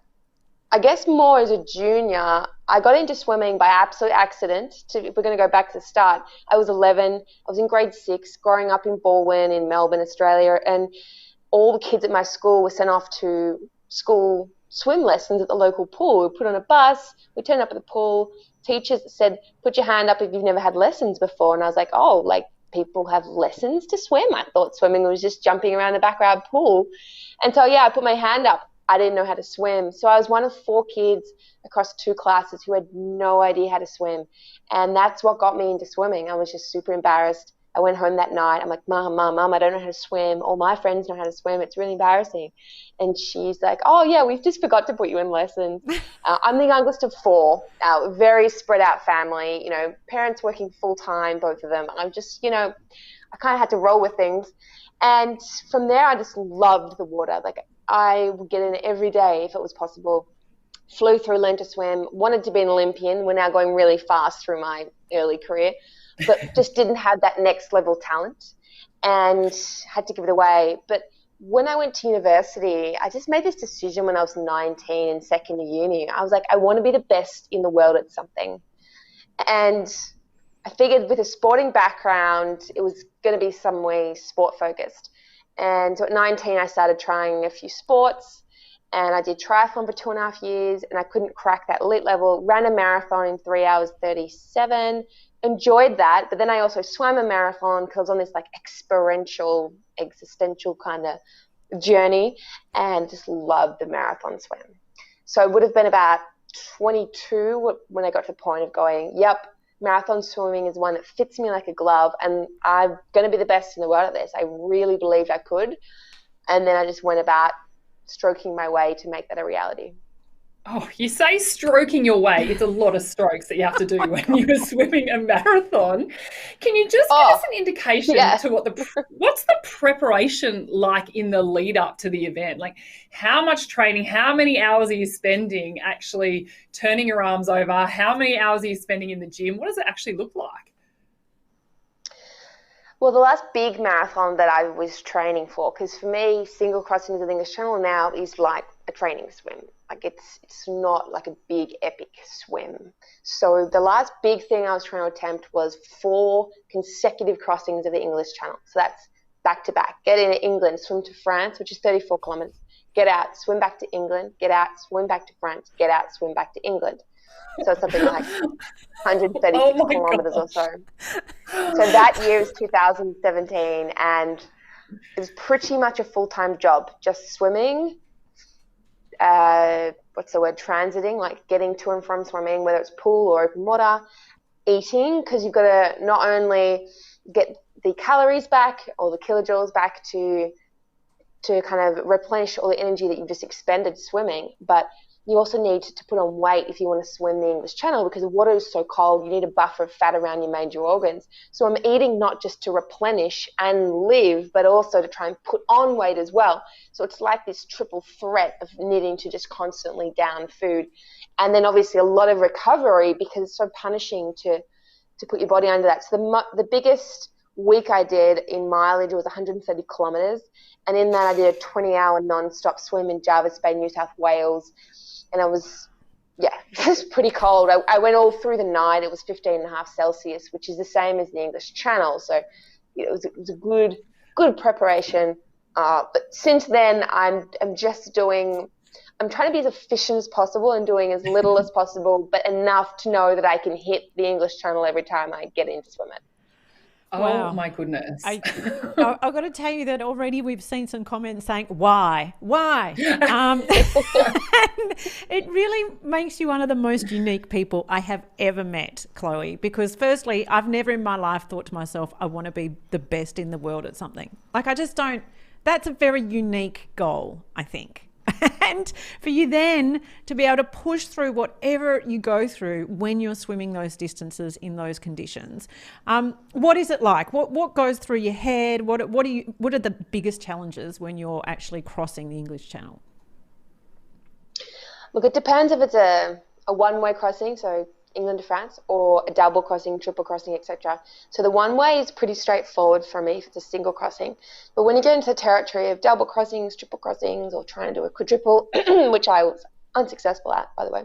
I guess more as a junior, I got into swimming by absolute accident. If we're going to go back to the start, I was 11. I was in grade 6, growing up in Baldwin in Melbourne, Australia, and all the kids at my school were sent off to school swim lessons at the local pool. We put on a bus, we turned up at the pool. Teachers said, put your hand up if you've never had lessons before. And I was like, oh, like people have lessons to swim? I thought swimming was just jumping around the backyard pool. And so, I put my hand up. I didn't know how to swim. So I was one of 4 kids across 2 classes who had no idea how to swim. And that's what got me into swimming. I was just super embarrassed. I went home that night. I'm like, Mom, I don't know how to swim. All my friends know how to swim. It's really embarrassing. And she's like, oh, yeah, we've just forgot to put you in lessons. I'm the youngest of 4, very spread out family, parents working full time, both of them. I'm just, I kind of had to roll with things. And from there, I just loved the water. Like, I would get in every day if it was possible. Flew through, learned to swim, wanted to be an Olympian. We're now going really fast through my early career, but just didn't have that next level talent and had to give it away. But when I went to university, I just made this decision when I was 19 in second year uni. I was like, I want to be the best in the world at something. And I figured with a sporting background, it was going to be some way sport focused. And so at 19, I started trying a few sports, and I did triathlon for 2.5 years, and I couldn't crack that elite level. Ran a marathon in 3 hours 37, enjoyed that. But then I also swam a marathon because I was on this like existential kind of journey, and just loved the marathon swim. So it would have been about 22 when I got to the point of going, yep, marathon swimming is one that fits me like a glove, and I'm going to be the best in the world at this. I really believed I could. And then I just went about stroking my way to make that a reality. Oh, you say stroking your way. It's a lot of strokes that you have to do when you're swimming a marathon. Can you just give us an indication to what's the preparation like in the lead up to the event? Like, how much training, how many hours are you spending actually turning your arms over? How many hours are you spending in the gym? What does it actually look like? Well, the last big marathon that I was training for, because for me, single crossings of the English Channel now is like a training swim. Like it's not like a big epic swim. So the last big thing I was trying to attempt was 4 consecutive crossings of the English Channel. So that's back to back. Get into England, swim to France, which is 34 kilometers. Get out, swim back to England. Get out, swim back to France. Get out, swim back to England. So something like 136 kilometers or so. So that year is 2017, and it was pretty much a full-time job, just swimming, transiting, like getting to and from swimming, whether it's pool or open water, eating, because you've got to not only get the calories back or the kilojoules back to kind of replenish all the energy that you've just expended swimming, but you also need to put on weight if you want to swim the English Channel, because the water is so cold. You need a buffer of fat around your major organs. So I'm eating not just to replenish and live, but also to try and put on weight as well. So it's like this triple threat of needing to just constantly down food. And then obviously a lot of recovery, because it's so punishing to put your body under that. So the biggest week I did in mileage was 130 kilometres. And in that I did a 20-hour non-stop swim in Jervis Bay, New South Wales. And I was, just pretty cold. I went all through the night. It was 15.5 Celsius, which is the same as the English Channel. So it was a good preparation. But since then, I'm trying to be as efficient as possible and doing as little as possible, but enough to know that I can hit the English Channel every time I get into swim it. Wow. Oh my goodness. I've got to tell you that already we've seen some comments saying, why? And it really makes you one of the most unique people I have ever met, Chloe, because firstly, I've never in my life thought to myself, I want to be the best in the world at something. Like I just don't, that's a very unique goal, I think. And for you then to be able to push through whatever you go through when you're swimming those distances in those conditions, what is it like? What goes through your head? What are the biggest challenges when you're actually crossing the English Channel? Look, it depends if it's a one-way crossing, so England to France, or a double crossing, triple crossing, etc. So the one-way is pretty straightforward for me if it's a single crossing. But when you get into the territory of double crossings, triple crossings, or trying to do a quadruple, which I was unsuccessful at, by the way,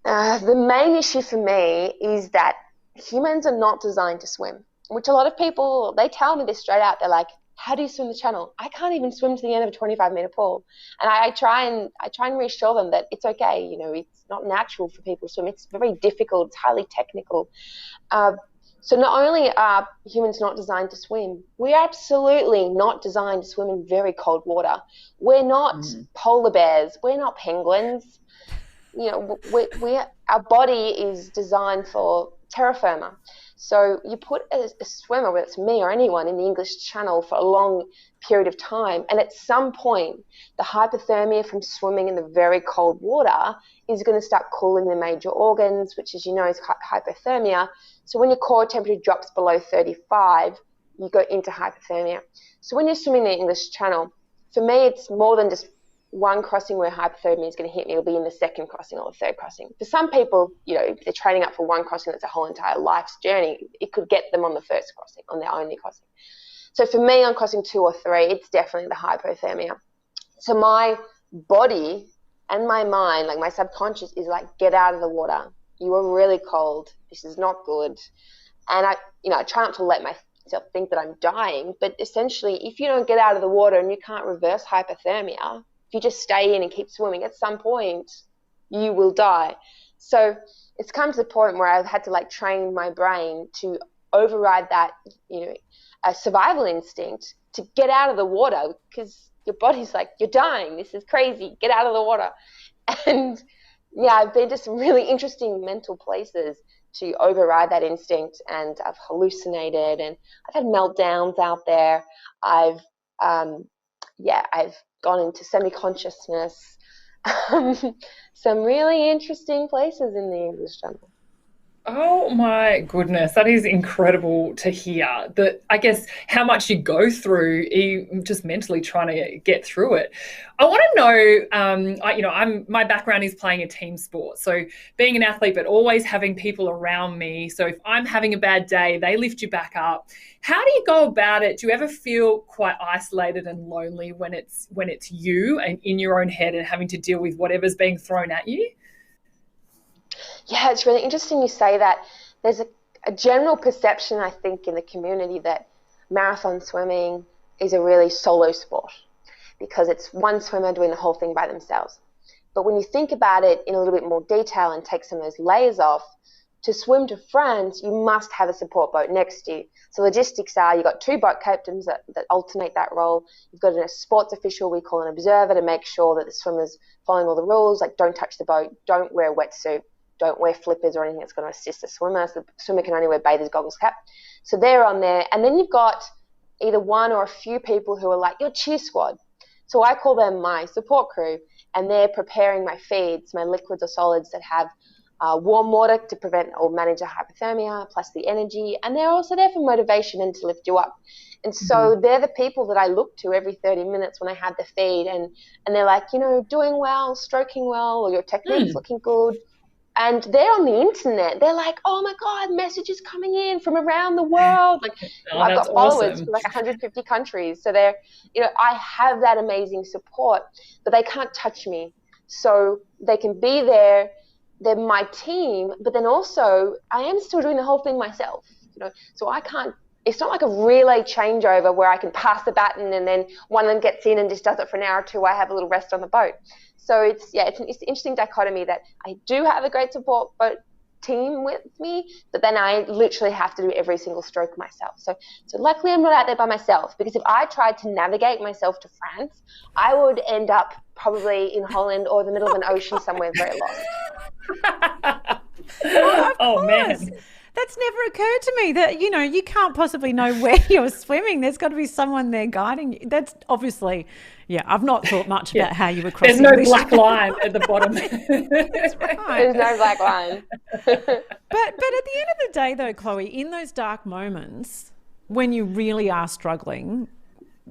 the main issue for me is that humans are not designed to swim, which a lot of people, they tell me this straight out. They're like, how do you swim the channel? I can't even swim to the end of a 25-meter pool. And I try and reassure them that it's okay. It's not natural for people to swim. It's very difficult. It's highly technical. So not only are humans not designed to swim, we're absolutely not designed to swim in very cold water. We're not polar bears. We're not penguins. You know, our body is designed for terra firma. So you put a swimmer, whether it's me or anyone, in the English Channel for a long period of time, and at some point, the hypothermia from swimming in the very cold water is going to start cooling the major organs, which, as you know, is hypothermia. So when your core temperature drops below 35, you go into hypothermia. So when you're swimming in the English Channel, for me, it's more than just one crossing where hypothermia is going to hit me. It'll be in the second crossing or the third crossing. For some people, you know, if they're training up for one crossing, that's a whole entire life's journey. It could get them on the first crossing, on their only crossing. So for me, on crossing 2 or 3, it's definitely the hypothermia. So my body and my mind, like my subconscious, is like, get out of the water. You are really cold. This is not good. And I try not to let myself think that I'm dying, but essentially, if you don't get out of the water and you can't reverse hypothermia, if you just stay in and keep swimming, at some point you will die. So it's come to the point where I've had to like train my brain to override that, you know, a survival instinct to get out of the water, because your body's like, you're dying. This is crazy. Get out of the water. And yeah, I've been to some really interesting mental places to override that instinct, and I've hallucinated and I've had meltdowns out there. I've gone into semi-consciousness, some really interesting places in the English Channel. Oh my goodness, that is incredible to hear. That, I guess, how much you go through just mentally trying to get through it. I want to know, my background is playing a team sport, so being an athlete, but always having people around me. So if I'm having a bad day, they lift you back up. How do you go about it? Do you ever feel quite isolated and lonely when it's you and in your own head and having to deal with whatever's being thrown at you? Yeah, it's really interesting you say that. There's a general perception, I think, in the community that marathon swimming is a really solo sport because it's one swimmer doing the whole thing by themselves. But when you think about it in a little bit more detail and take some of those layers off, to swim to France, you must have a support boat next to you. So logistics are, you've got 2 boat captains that alternate that role. You've got a sports official we call an observer to make sure that the swimmer's following all the rules, like don't touch the boat, don't wear a wetsuit, don't wear flippers or anything that's going to assist the swimmer. So the swimmer can only wear bathers, goggles, cap. So they're on there. And then you've got either one or a few people who are like your cheer squad. So I call them my support crew, and they're preparing my feeds, my liquids or solids that have warm water to prevent or manage a hypothermia, plus the energy. And they're also there for motivation and to lift you up. And so they're the people that I look to every 30 minutes when I have the feed. And they're like, you know, doing well, stroking well, or your technique's looking good. And they're on the internet. They're like, oh my God, messages coming in from around the world. Like, I've got followers from like 150 countries. So they're, you know, I have that amazing support, but they can't touch me. So they can be there. They're my team, but then also I am still doing the whole thing myself, you know. So I can't, it's not like a relay changeover where I can pass the baton and then one of them gets in and just does it for an hour or two. I have a little rest on the boat. So it's an interesting dichotomy that I do have a great support boat team with me, but then I literally have to do every single stroke myself. So luckily I'm not out there by myself, because if I tried to navigate myself to France, I would end up probably in Holland or the middle of an ocean somewhere very lost. Oh man. That's never occurred to me that, you know, you can't possibly know where you're swimming. There's got to be someone there guiding you. That's obviously, yeah, I've not thought much about how you were crossing. There's no black line at the bottom. That's right. There's no black line. But at the end of the day, though, Chloe, in those dark moments when you really are struggling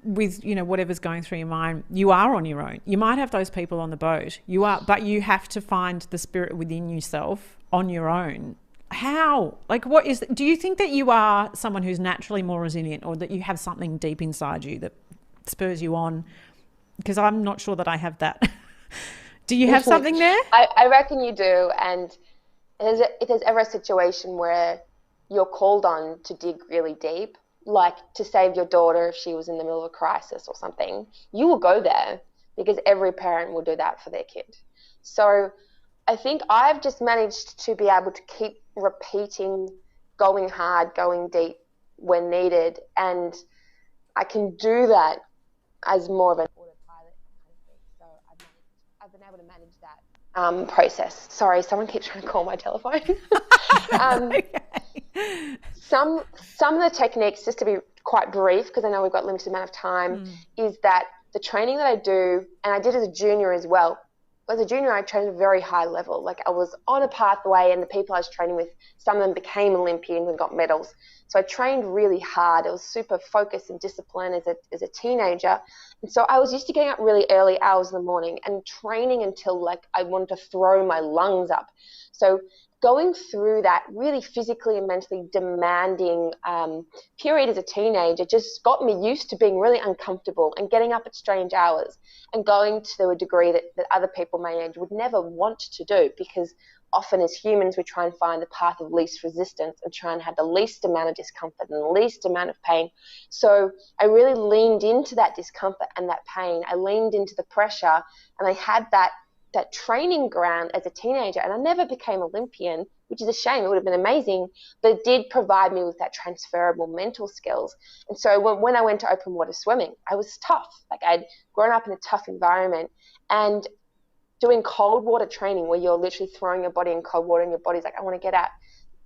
with, you know, whatever's going through your mind, you are on your own. You might have those people on the boat. You are, but you have to find the spirit within yourself on your own. How? Like, do you think that you are someone who's naturally more resilient, or that you have something deep inside you that spurs you on? Because I'm not sure that I have that. Do you have something there? I reckon you do. And if there's ever a situation where you're called on to dig really deep, like to save your daughter if she was in the middle of a crisis or something, you will go there, because every parent will do that for their kid. So I think I've just managed to be able to keep repeating going hard, going deep when needed. And I can do that as more of an autopilot kind of thing. So I've been able to manage that process. Sorry, someone keeps trying to call my telephone. Some of the techniques, just to be quite brief, because I know we've got a limited amount of time, is that the training that I do, and I did as a junior as well. As a junior, I trained at a very high level. Like, I was on a pathway, and the people I was training with, some of them became Olympians and got medals. So I trained really hard. It was super focused and disciplined as a teenager. And so I was used to getting up really early hours in the morning and training until like I wanted to throw my lungs up. So going through that really physically and mentally demanding period as a teenager just got me used to being really uncomfortable and getting up at strange hours and going to a degree that other people my age would never want to do, because often as humans we try and find the path of least resistance and try and have the least amount of discomfort and the least amount of pain. So I really leaned into that discomfort and that pain. I leaned into the pressure, and I had that training ground as a teenager, and I never became Olympian, which is a shame. It would have been amazing, but it did provide me with that transferable mental skills. And so when I went to open water swimming, I was tough. Like, I'd grown up in a tough environment, and doing cold water training where you're literally throwing your body in cold water and your body's like, I want to get out.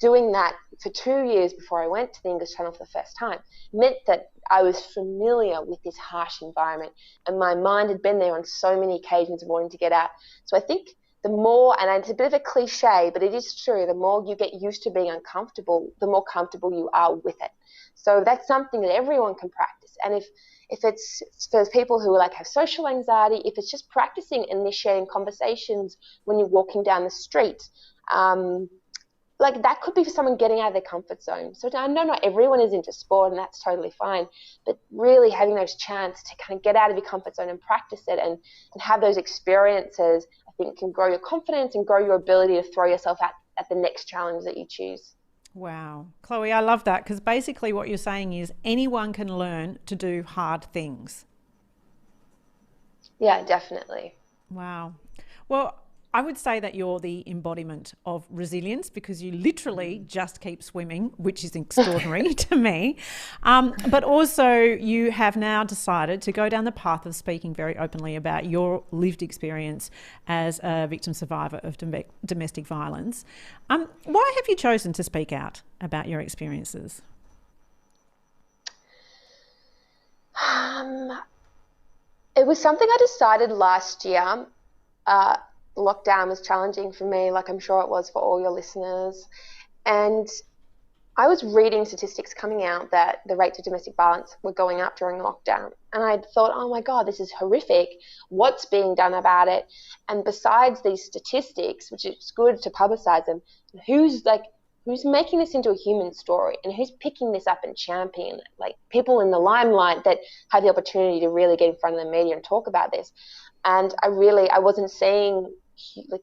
Doing that for 2 years before I went to the English Channel for the first time meant that I was familiar with this harsh environment, and my mind had been there on so many occasions of wanting to get out. So I think the more, and it's a bit of a cliche, but it is true, the more you get used to being uncomfortable, the more comfortable you are with it. So that's something that everyone can practice. And if it's for people who like have social anxiety, if it's just practicing initiating conversations when you're walking down the street, like that could be for someone getting out of their comfort zone. So I know not everyone is into sport, and that's totally fine, but really having those chances to kind of get out of your comfort zone and practice it and have those experiences, I think can grow your confidence and grow your ability to throw yourself at the next challenge that you choose. Wow. Chloe, I love that, because basically what you're saying is anyone can learn to do hard things. Yeah, definitely. Wow. Well, I would say that you're the embodiment of resilience, because you literally just keep swimming, which is extraordinary to me. But also you have now decided to go down the path of speaking very openly about your lived experience as a victim survivor of domestic violence. Why have you chosen to speak out about your experiences? It was something I decided last year. Lockdown was challenging for me, like I'm sure it was for all your listeners. And I was reading statistics coming out that the rates of domestic violence were going up during lockdown. And I thought, oh my God, this is horrific. What's being done about it? And besides these statistics, which is good to publicize them, who's making this into a human story, and who's picking this up and championing it? Like, people in the limelight that have the opportunity to really get in front of the media and talk about this. And I wasn't seeing like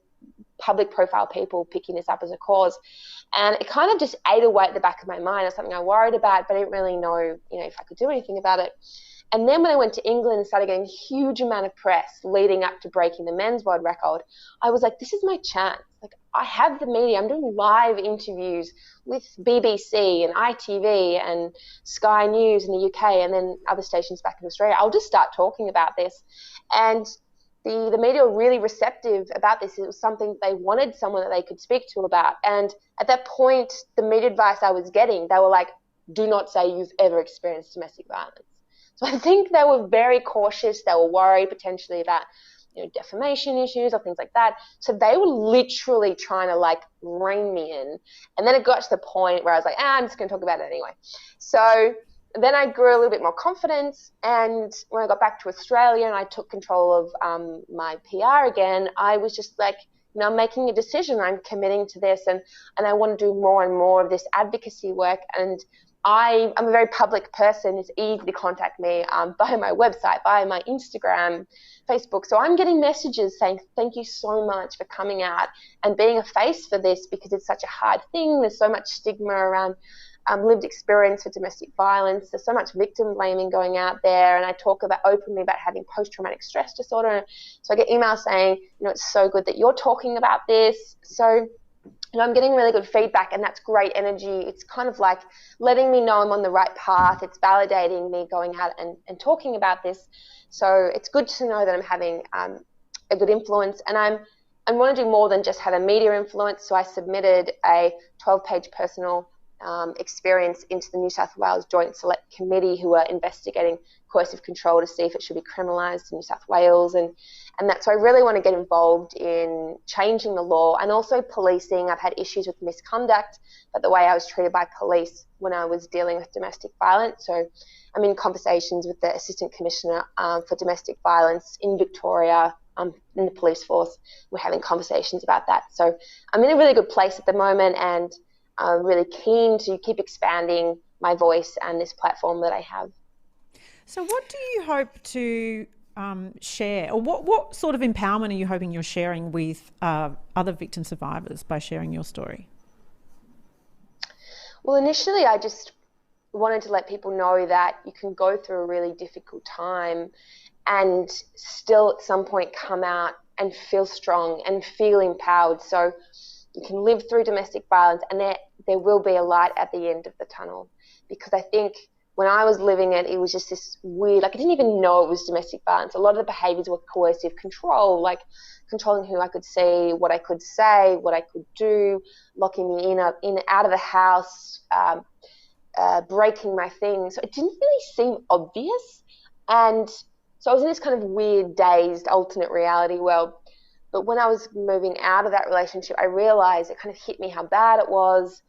public profile people picking this up as a cause. And it kind of just ate away at the back of my mind. It was something I worried about, but I didn't really know, if I could do anything about it. And then when I went to England and started getting a huge amount of press leading up to breaking the men's world record, I was like, this is my chance. Like, I have the media. I'm doing live interviews with BBC and ITV and Sky News in the UK and then other stations back in Australia. I'll just start talking about this. And the media were really receptive about this. It was something they wanted someone that they could speak to about. And at that point, the media advice I was getting, they were like, do not say you've ever experienced domestic violence. So I think they were very cautious. They were worried potentially about defamation issues or things like that. So they were literally trying to rein me in. And then it got to the point where I was like, I'm just going to talk about it anyway. So then I grew a little bit more confidence, and when I got back to Australia and I took control of my PR again, I was just like, I'm making a decision. I'm committing to this, and I want to do more and more of this advocacy work. And I'm a very public person. It's easy to contact me by my website, by my Instagram, Facebook. So I'm getting messages saying, thank you so much for coming out and being a face for this, because it's such a hard thing. There's so much stigma around lived experience for domestic violence. There's so much victim blaming going out there, and I talk openly about having post-traumatic stress disorder. So I get emails saying, it's so good that you're talking about this. So I'm getting really good feedback, and that's great energy. It's kind of like letting me know I'm on the right path. It's validating me going out and talking about this. So it's good to know that I'm having a good influence, and I want to do more than just have a media influence. So I submitted a 12-page personal experience into the New South Wales Joint Select Committee, who are investigating coercive control to see if it should be criminalised in New South Wales, and that. So I really want to get involved in changing the law and also policing. I've had issues with misconduct, but the way I was treated by police when I was dealing with domestic violence. So I'm in conversations with the Assistant Commissioner for Domestic Violence in Victoria, in the police force. We're having conversations about that. So I'm in a really good place at the moment, and I'm really keen to keep expanding my voice and this platform that I have. So what do you hope to share, or what sort of empowerment are you hoping you're sharing with other victim survivors by sharing your story? Well, initially I just wanted to let people know that you can go through a really difficult time and still at some point come out and feel strong and feel empowered. So you can live through domestic violence, and there will be a light at the end of the tunnel. Because I think when I was living it, it was just this weird, like I didn't even know it was domestic violence. A lot of the behaviours were coercive control, like controlling who I could see, what I could say, what I could do, locking me in out of the house, breaking my things. So it didn't really seem obvious. And so I was in this kind of weird, dazed, alternate reality world. But when I was moving out of that relationship, I realised it kind of hit me how bad it was.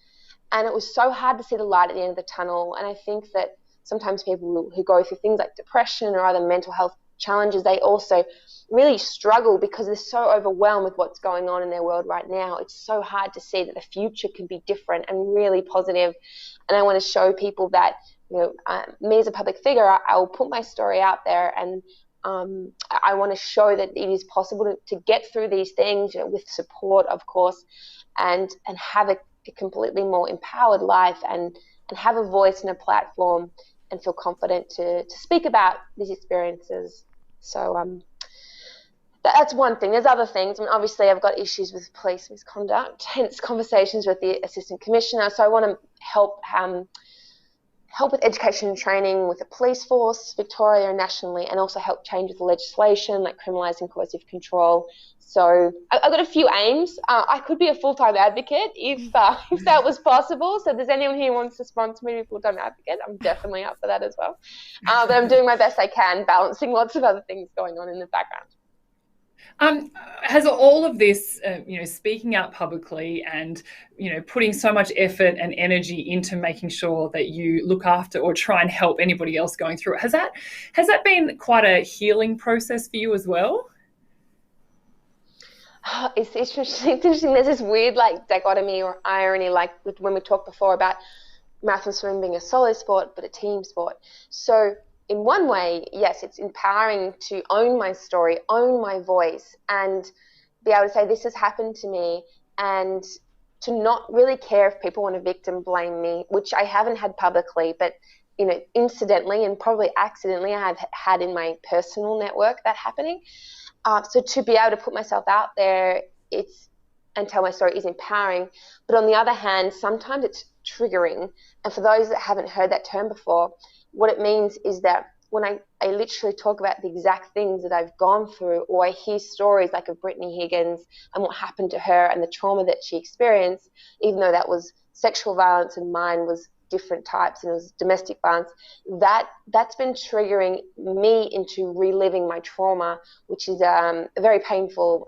And it was so hard to see the light at the end of the tunnel. And I think that sometimes people who go through things like depression or other mental health challenges, they also really struggle because they're so overwhelmed with what's going on in their world right now. It's so hard to see that the future can be different and really positive. And I want to show people that, me as a public figure, I will put my story out there, and I want to show that it is possible to get through these things, with support, of course, and have a completely more empowered life and have a voice and a platform and feel confident to speak about these experiences. So that's one thing. There's other things. I mean, obviously I've got issues with police misconduct, hence conversations with the Assistant Commissioner. So I want to help with education and training with the police force, Victoria and nationally, and also help change with the legislation like criminalising coercive control. So I've got a few aims. I could be a full-time advocate if that was possible. So if there's anyone here who wants to sponsor me to be a full-time advocate, I'm definitely up for that as well. But I'm doing my best I can, balancing lots of other things going on in the background. Has all of this, speaking out publicly and, putting so much effort and energy into making sure that you look after or try and help anybody else going through it, has that been quite a healing process for you as well? Oh, it's interesting. There's this weird dichotomy or irony, like when we talked before about marathon swimming being a solo sport but a team sport. So in one way, yes, it's empowering to own my story, own my voice, and be able to say this has happened to me, and to not really care if people want to victim blame me, which I haven't had publicly, but incidentally and probably accidentally I have had in my personal network that happening. So to be able to put myself out there and tell my story is empowering. But on the other hand, sometimes it's triggering. And for those that haven't heard that term before, what it means is that when I literally talk about the exact things that I've gone through, or I hear stories like of Brittany Higgins and what happened to her and the trauma that she experienced, even though that was sexual violence and mine was different types and it was domestic violence, that's been triggering me into reliving my trauma, which is a very painful,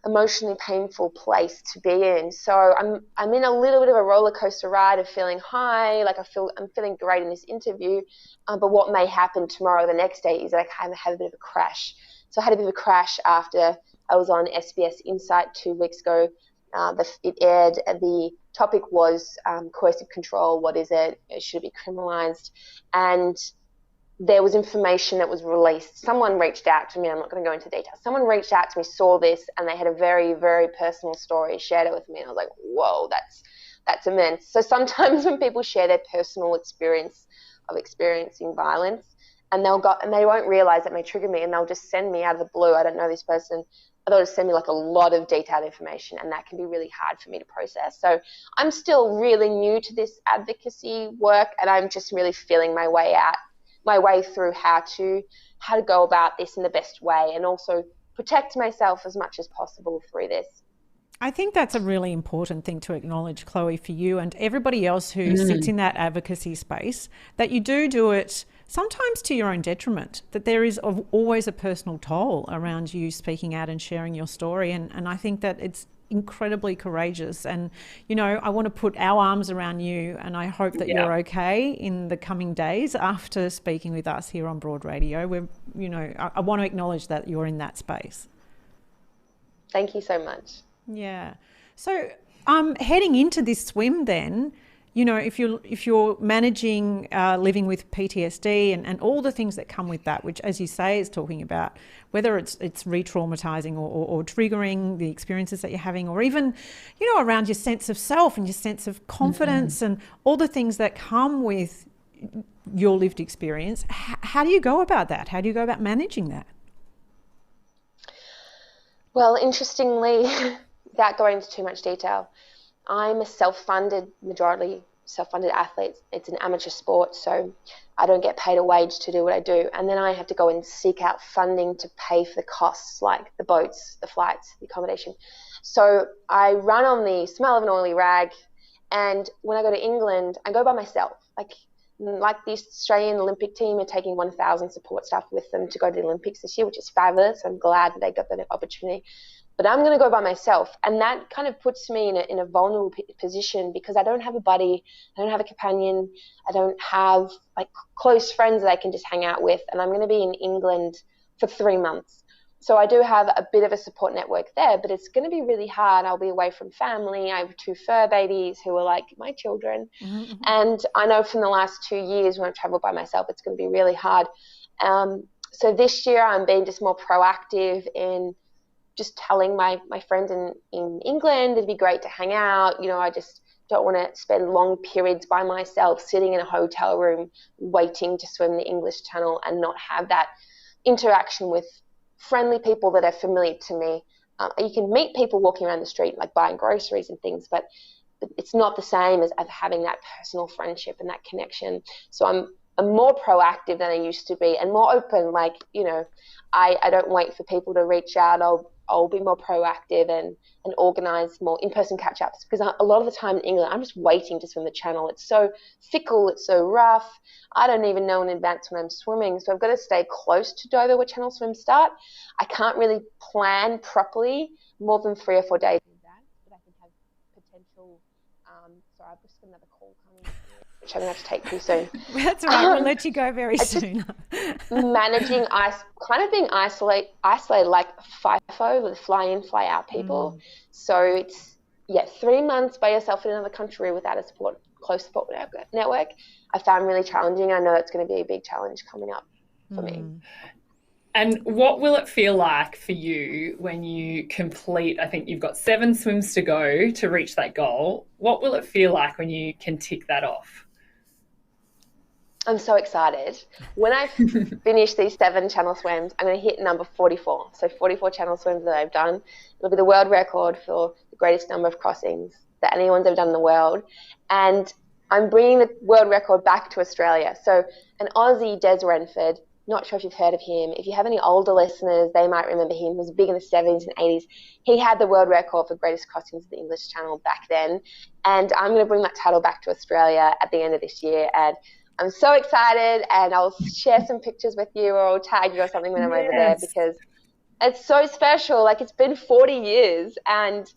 emotionally painful place to be in. So I'm in a little bit of a roller coaster ride of feeling high, like I'm feeling great in this interview, but what may happen tomorrow or the next day is that I kind of have a bit of a crash. So I had a bit of a crash after I was on SBS Insight 2 weeks ago. It aired. The topic was coercive control. What is it? Should it be criminalised? And there was information that was released. Someone reached out to me. I'm not going to go into detail. Someone reached out to me, saw this, and they had a very, very personal story, shared it with me. And I was like, whoa, that's immense. So sometimes when people share their personal experience of experiencing violence, and they won't realise that may trigger me, and they'll just send me out of the blue, I don't know this person, they'll just send me like a lot of detailed information, and that can be really hard for me to process. So I'm still really new to this advocacy work, and I'm just really feeling my way through how to go about this in the best way, and also protect myself as much as possible through this. I think that's a really important thing to acknowledge, Chloe, for you and everybody else who sits in that advocacy space, that you do it sometimes to your own detriment, that there is always a personal toll around you speaking out and sharing your story. And I think that it's incredibly courageous. And, you know, I want to put our arms around you, and I hope that you're okay in the coming days after speaking with us here on Broad Radio. I want to acknowledge that you're in that space. Thank you so much. Yeah. So heading into this swim then, you know, if you're managing living with PTSD and all the things that come with that, which, as you say, is talking about whether it's re-traumatizing or triggering the experiences that you're having, or even, you know, around your sense of self and your sense of confidence and all the things that come with your lived experience. How do you go about that? How do you go about managing that? Well, interestingly, without going into too much detail, I'm a majority self-funded athlete. It's an amateur sport, so I don't get paid a wage to do what I do. And then I have to go and seek out funding to pay for the costs, like the boats, the flights, the accommodation. So I run on the smell of an oily rag. And when I go to England, I go by myself. Like the Australian Olympic team are taking 1,000 support staff with them to go to the Olympics this year, which is fabulous. I'm glad that they got that opportunity. But I'm going to go by myself. And that kind of puts me in a vulnerable position, because I don't have a buddy, I don't have a companion, I don't have like close friends that I can just hang out with. And I'm going to be in England for 3 months. So I do have a bit of a support network there, but it's going to be really hard. I'll be away from family. I have 2 fur babies who are like my children. Mm-hmm. And I know from the last 2 years when I've traveled by myself, it's going to be really hard. So this year I'm being just more proactive in just telling my friends in England it'd be great to hang out. You know, I just don't want to spend long periods by myself sitting in a hotel room waiting to swim the English Channel and not have that interaction with friendly people that are familiar to me. You can meet people walking around the street, like buying groceries and things, but it's not the same as having that personal friendship and that connection. So I'm more proactive than I used to be, and more open. Like, you know, I don't wait for people to reach out. I'll be more proactive and organise more in-person catch-ups, because a lot of the time in England, I'm just waiting to swim the channel. It's so fickle, it's so rough. I don't even know in advance when I'm swimming, so I've got to stay close to Dover where channel swims start. I can't really plan properly more than 3 or 4 days in advance, but I can have potential. Sorry, I've just got another call coming, which I'm going to have to take pretty soon. That's all right. We'll let you go very soon. Managing being isolated like FIFO, with fly-in, fly-out people. So it's 3 months by yourself in another country without a close support network. I found really challenging. I know it's going to be a big challenge coming up for me. And what will it feel like for you when you complete, I think you've got 7 swims to go to reach that goal. What will it feel like when you can tick that off? I'm so excited. When I finish these 7 channel swims, I'm going to hit number 44. So 44 channel swims that I've done. It'll be the world record for the greatest number of crossings that anyone's ever done in the world. And I'm bringing the world record back to Australia. So an Aussie, Des Renford, not sure if you've heard of him. If you have any older listeners, they might remember him. He was big in the 70s and 80s. He had the world record for greatest crossings of the English Channel back then. And I'm going to bring that title back to Australia at the end of this year. And I'm so excited, and I'll share some pictures with you, or I'll tag you or something when I'm over there, because it's so special. Like, it's been 40 years, and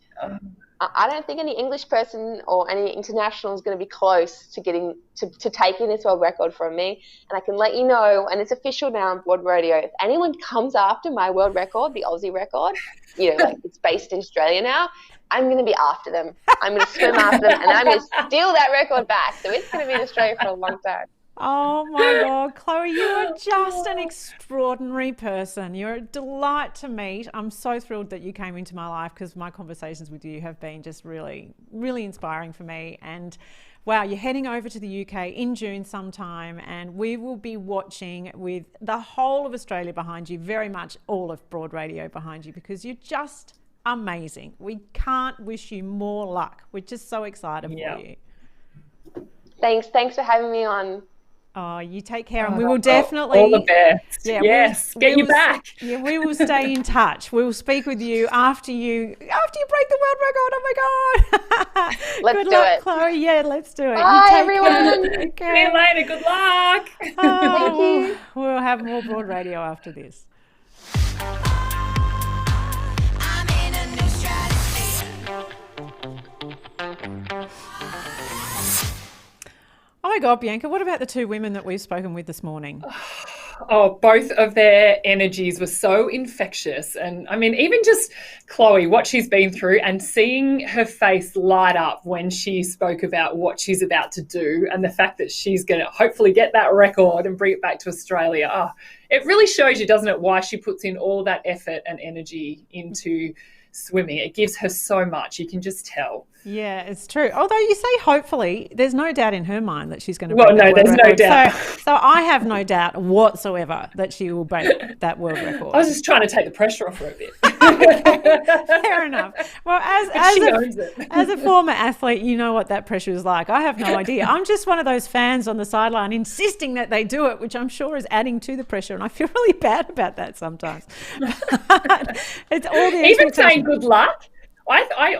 I don't think any English person or any international is going to be close to getting to taking this world record from me. And I can let you know, and it's official now on Broad Radio, if anyone comes after my world record, the Aussie record, you know, like it's based in Australia now, I'm going to be after them. I'm going to swim after them, and I'm going to steal that record back. So it's going to be in Australia for a long time. Oh my God, Chloe, you are just an extraordinary person. You're a delight to meet. I'm so thrilled that you came into my life, because my conversations with you have been just really, really inspiring for me. And Wow, you're heading over to the UK in June sometime, and we will be watching with the whole of Australia behind you, very much all of Broad Radio behind you, because you're just amazing. We can't wish you more luck. We're just so excited for you. Thanks for having me on. Oh, you take care, and we will definitely all the best. Yeah, yes, get you back. Yeah, we will stay in touch. We will speak with you after you break the world record. Oh my God! Let's Good do luck, it, Chloe. Yeah, let's do it. Bye, you take everyone. Care. See you later. Good luck. Thank you. We'll have more Broad Radio after this. I'm in a new stratosphere. Oh my God, Bianca, what about the two women that we've spoken with this morning? Oh, both of their energies were so infectious. And I mean, even just Chloe, what she's been through, and seeing her face light up when she spoke about what she's about to do and the fact that she's going to hopefully get that record and bring it back to Australia. Oh, it really shows you, doesn't it, why she puts in all that effort and energy into swimming. It gives her so much. You can just tell. Yeah, it's true. Although you say hopefully, there's no doubt in her mind that she's going to break that world there's record. No doubt. So I have no doubt whatsoever that she will break that world record. I was just trying to take the pressure off her a bit. Fair enough. Well, as a former athlete, you know what that pressure is like. I have no idea. I'm just one of those fans on the sideline insisting that they do it, which I'm sure is adding to the pressure, and I feel really bad about that sometimes. It's all the even saying good luck. I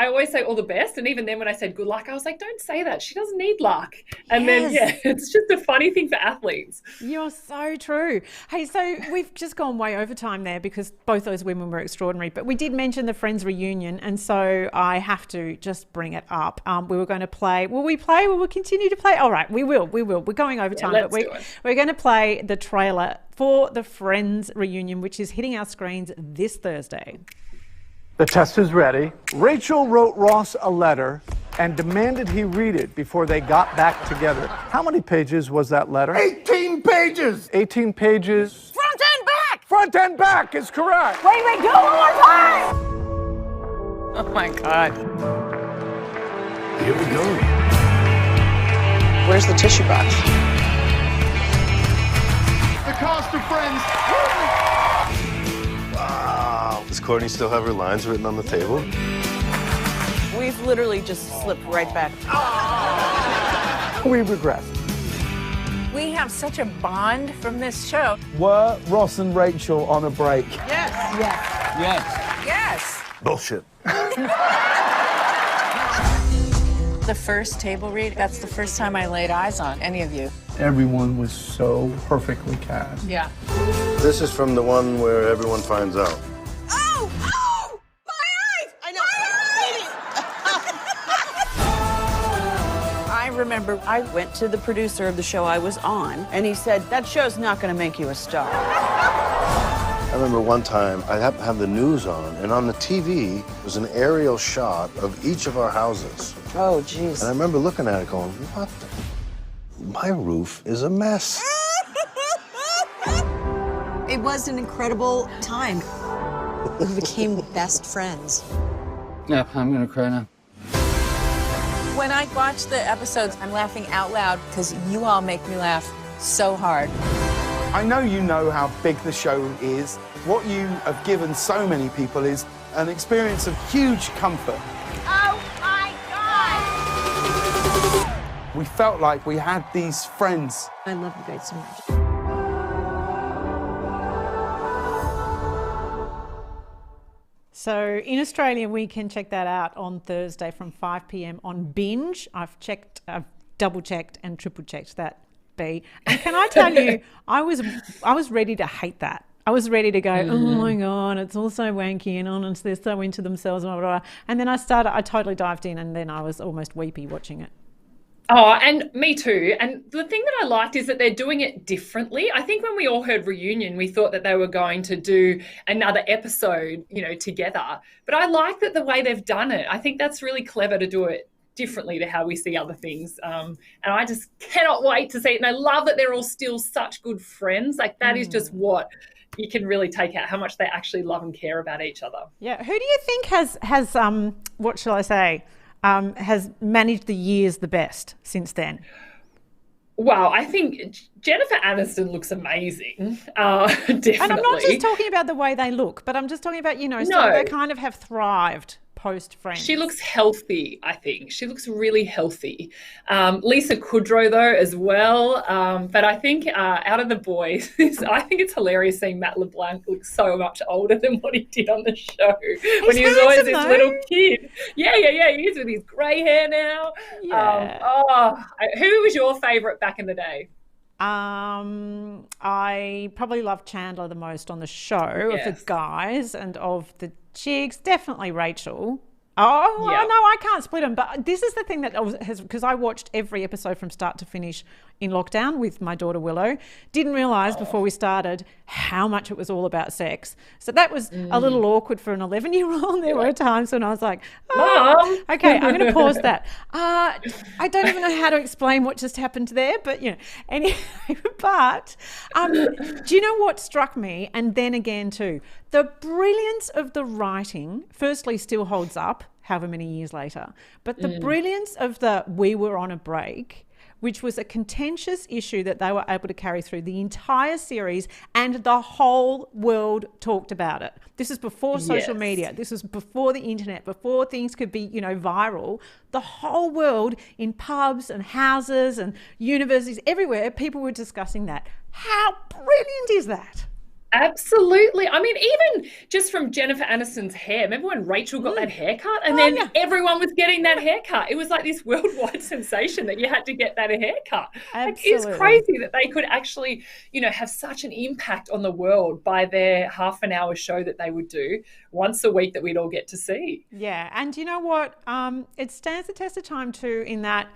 always say all the best, and even then when I said good luck, I was like, don't say that. She doesn't need luck. And then, it's just a funny thing for athletes. You're so true. Hey, so we've just gone way over time there because both those women were extraordinary, but we did mention the Friends reunion, and so I have to just bring it up. We were going to play. Will we play? Will we continue to play? All right, we will. We're going over time, but we're going to play the trailer for the Friends reunion, which is hitting our screens this Thursday. The test is ready. Rachel wrote Ross a letter and demanded he read it before they got back together. How many pages was that letter? 18 pages! 18 pages. Front and back! Front and back is correct. Wait, do it one more time! Oh my God. Here we go. Where's the tissue box? The cast of Friends. Wow. Does Courtney still have her lines written on the table? We've literally just slipped right back. We regress. We have such a bond from this show. Were Ross and Rachel on a break? Yes. Yes. Yes. Yes. Bullshit. The first table read, that's the first time I laid eyes on any of you. Everyone was so perfectly cast. Yeah. This is from the one where everyone finds out. Oh! Oh! My eyes! I know. I remember I went to the producer of the show I was on, and he said, that show's not going to make you a star. I remember one time I happened to have the news on, and on the TV was an aerial shot of each of our houses. Oh, jeez. And I remember looking at it going, what? My roof is a mess. It was an incredible time. We became best friends. Yeah, I'm gonna cry now. When I watch the episodes, I'm laughing out loud because you all make me laugh so hard. I know you know how big the show is. What you have given so many people is an experience of huge comfort. Oh my God! We felt like we had these friends. I love you guys so much. So in Australia, we can check that out on Thursday from 5 p.m. on Binge. I've double checked and triple checked that. And can I tell you, I was ready to hate that. I was ready to go, oh my God, it's all so wanky and honest, they're so into themselves, blah, blah, blah. And then I totally dived in, and then I was almost weepy watching it. Oh, and me too. And the thing that I liked is that they're doing it differently. I think when we all heard reunion, we thought that they were going to do another episode, together. But I like that the way they've done it. I think that's really clever to do it differently to how we see other things. And I just cannot wait to see it. And I love that they're all still such good friends. Like that is just what you can really take out, how much they actually love and care about each other. Yeah. Who do you think has what shall I say, has managed the years the best since then? Wow, I think Jennifer Aniston looks amazing. Definitely. And I'm not just talking about the way they look, but I'm just talking about, so they kind of have thrived post-Friends. She looks healthy, I think. She looks really healthy. Lisa Kudrow, though, as well. But I think out of the boys, I think it's hilarious seeing Matt LeBlanc look so much older than what he did on the show when he was always this little kid. Yeah. He is with his grey hair now. Yeah. Who was your favourite back in the day? I probably love Chandler the most on the show of the guys, and of the chicks, definitely Rachel. Oh, no, I can't split them. But this is the thing that has, because I watched every episode from start to finish in lockdown with my daughter Willow. Didn't realise before we started how much it was all about sex. So that was a little awkward for an 11-year-old. There were times when I was like, Mom. Okay, I'm going to pause that. I don't even know how to explain what just happened there, but anyway. But do you know what struck me? And then again too, the brilliance of the writing, firstly, still holds up however many years later, but the brilliance of the "we were on a break," which was a contentious issue that they were able to carry through the entire series, and the whole world talked about it. This is before social media. This was before the internet, before things could be, viral. The whole world, in pubs and houses and universities, everywhere, people were discussing that. How brilliant is that? Absolutely. I mean, even just from Jennifer Aniston's hair. Remember when Rachel got that haircut and then everyone was getting that haircut? It was like this worldwide sensation that you had to get that haircut. Absolutely. It's crazy that they could actually, have such an impact on the world by their half-an-hour show that they would do once a week that we'd all get to see. Yeah. And you know what? It stands the test of time too, in that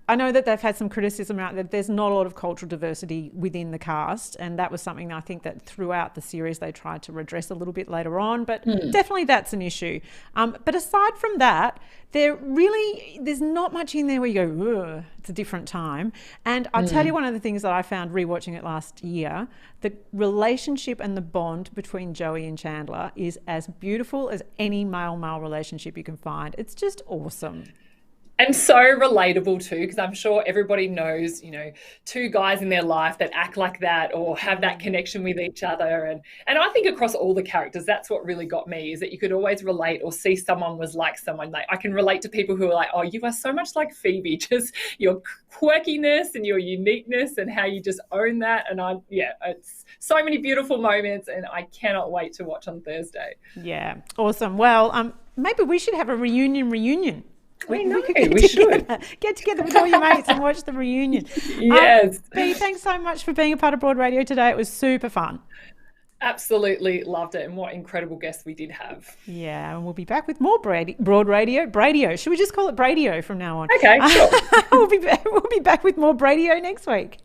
I know that they've had some criticism around that there's not a lot of cultural diversity within the cast, and that was something I think that throughout the series they tried to redress a little bit later on, but definitely that's an issue. But aside from that, there's not much in there where you go, ugh, it's a different time. And I'll tell you one of the things that I found rewatching it last year, the relationship and the bond between Joey and Chandler is as beautiful as any male-male relationship you can find. It's just awesome. And so relatable too, because I'm sure everybody knows, two guys in their life that act like that or have that connection with each other. And I think across all the characters, that's what really got me, is that you could always relate or see someone was like someone. Like I can relate to people who are like, oh, you are so much like Phoebe, just your quirkiness and your uniqueness and how you just own that. And it's so many beautiful moments, and I cannot wait to watch on Thursday. Yeah, awesome. Well, maybe we should have a reunion. We should get together with all your mates and watch the reunion. Yes. B, thanks so much for being a part of Broad Radio today. It was super fun. Absolutely loved it, and what incredible guests we did have. Yeah, and we'll be back with more Broad Radio. Bradio. Should we just call it Bradio from now on? Okay, sure. We'll be back with more Bradio next week.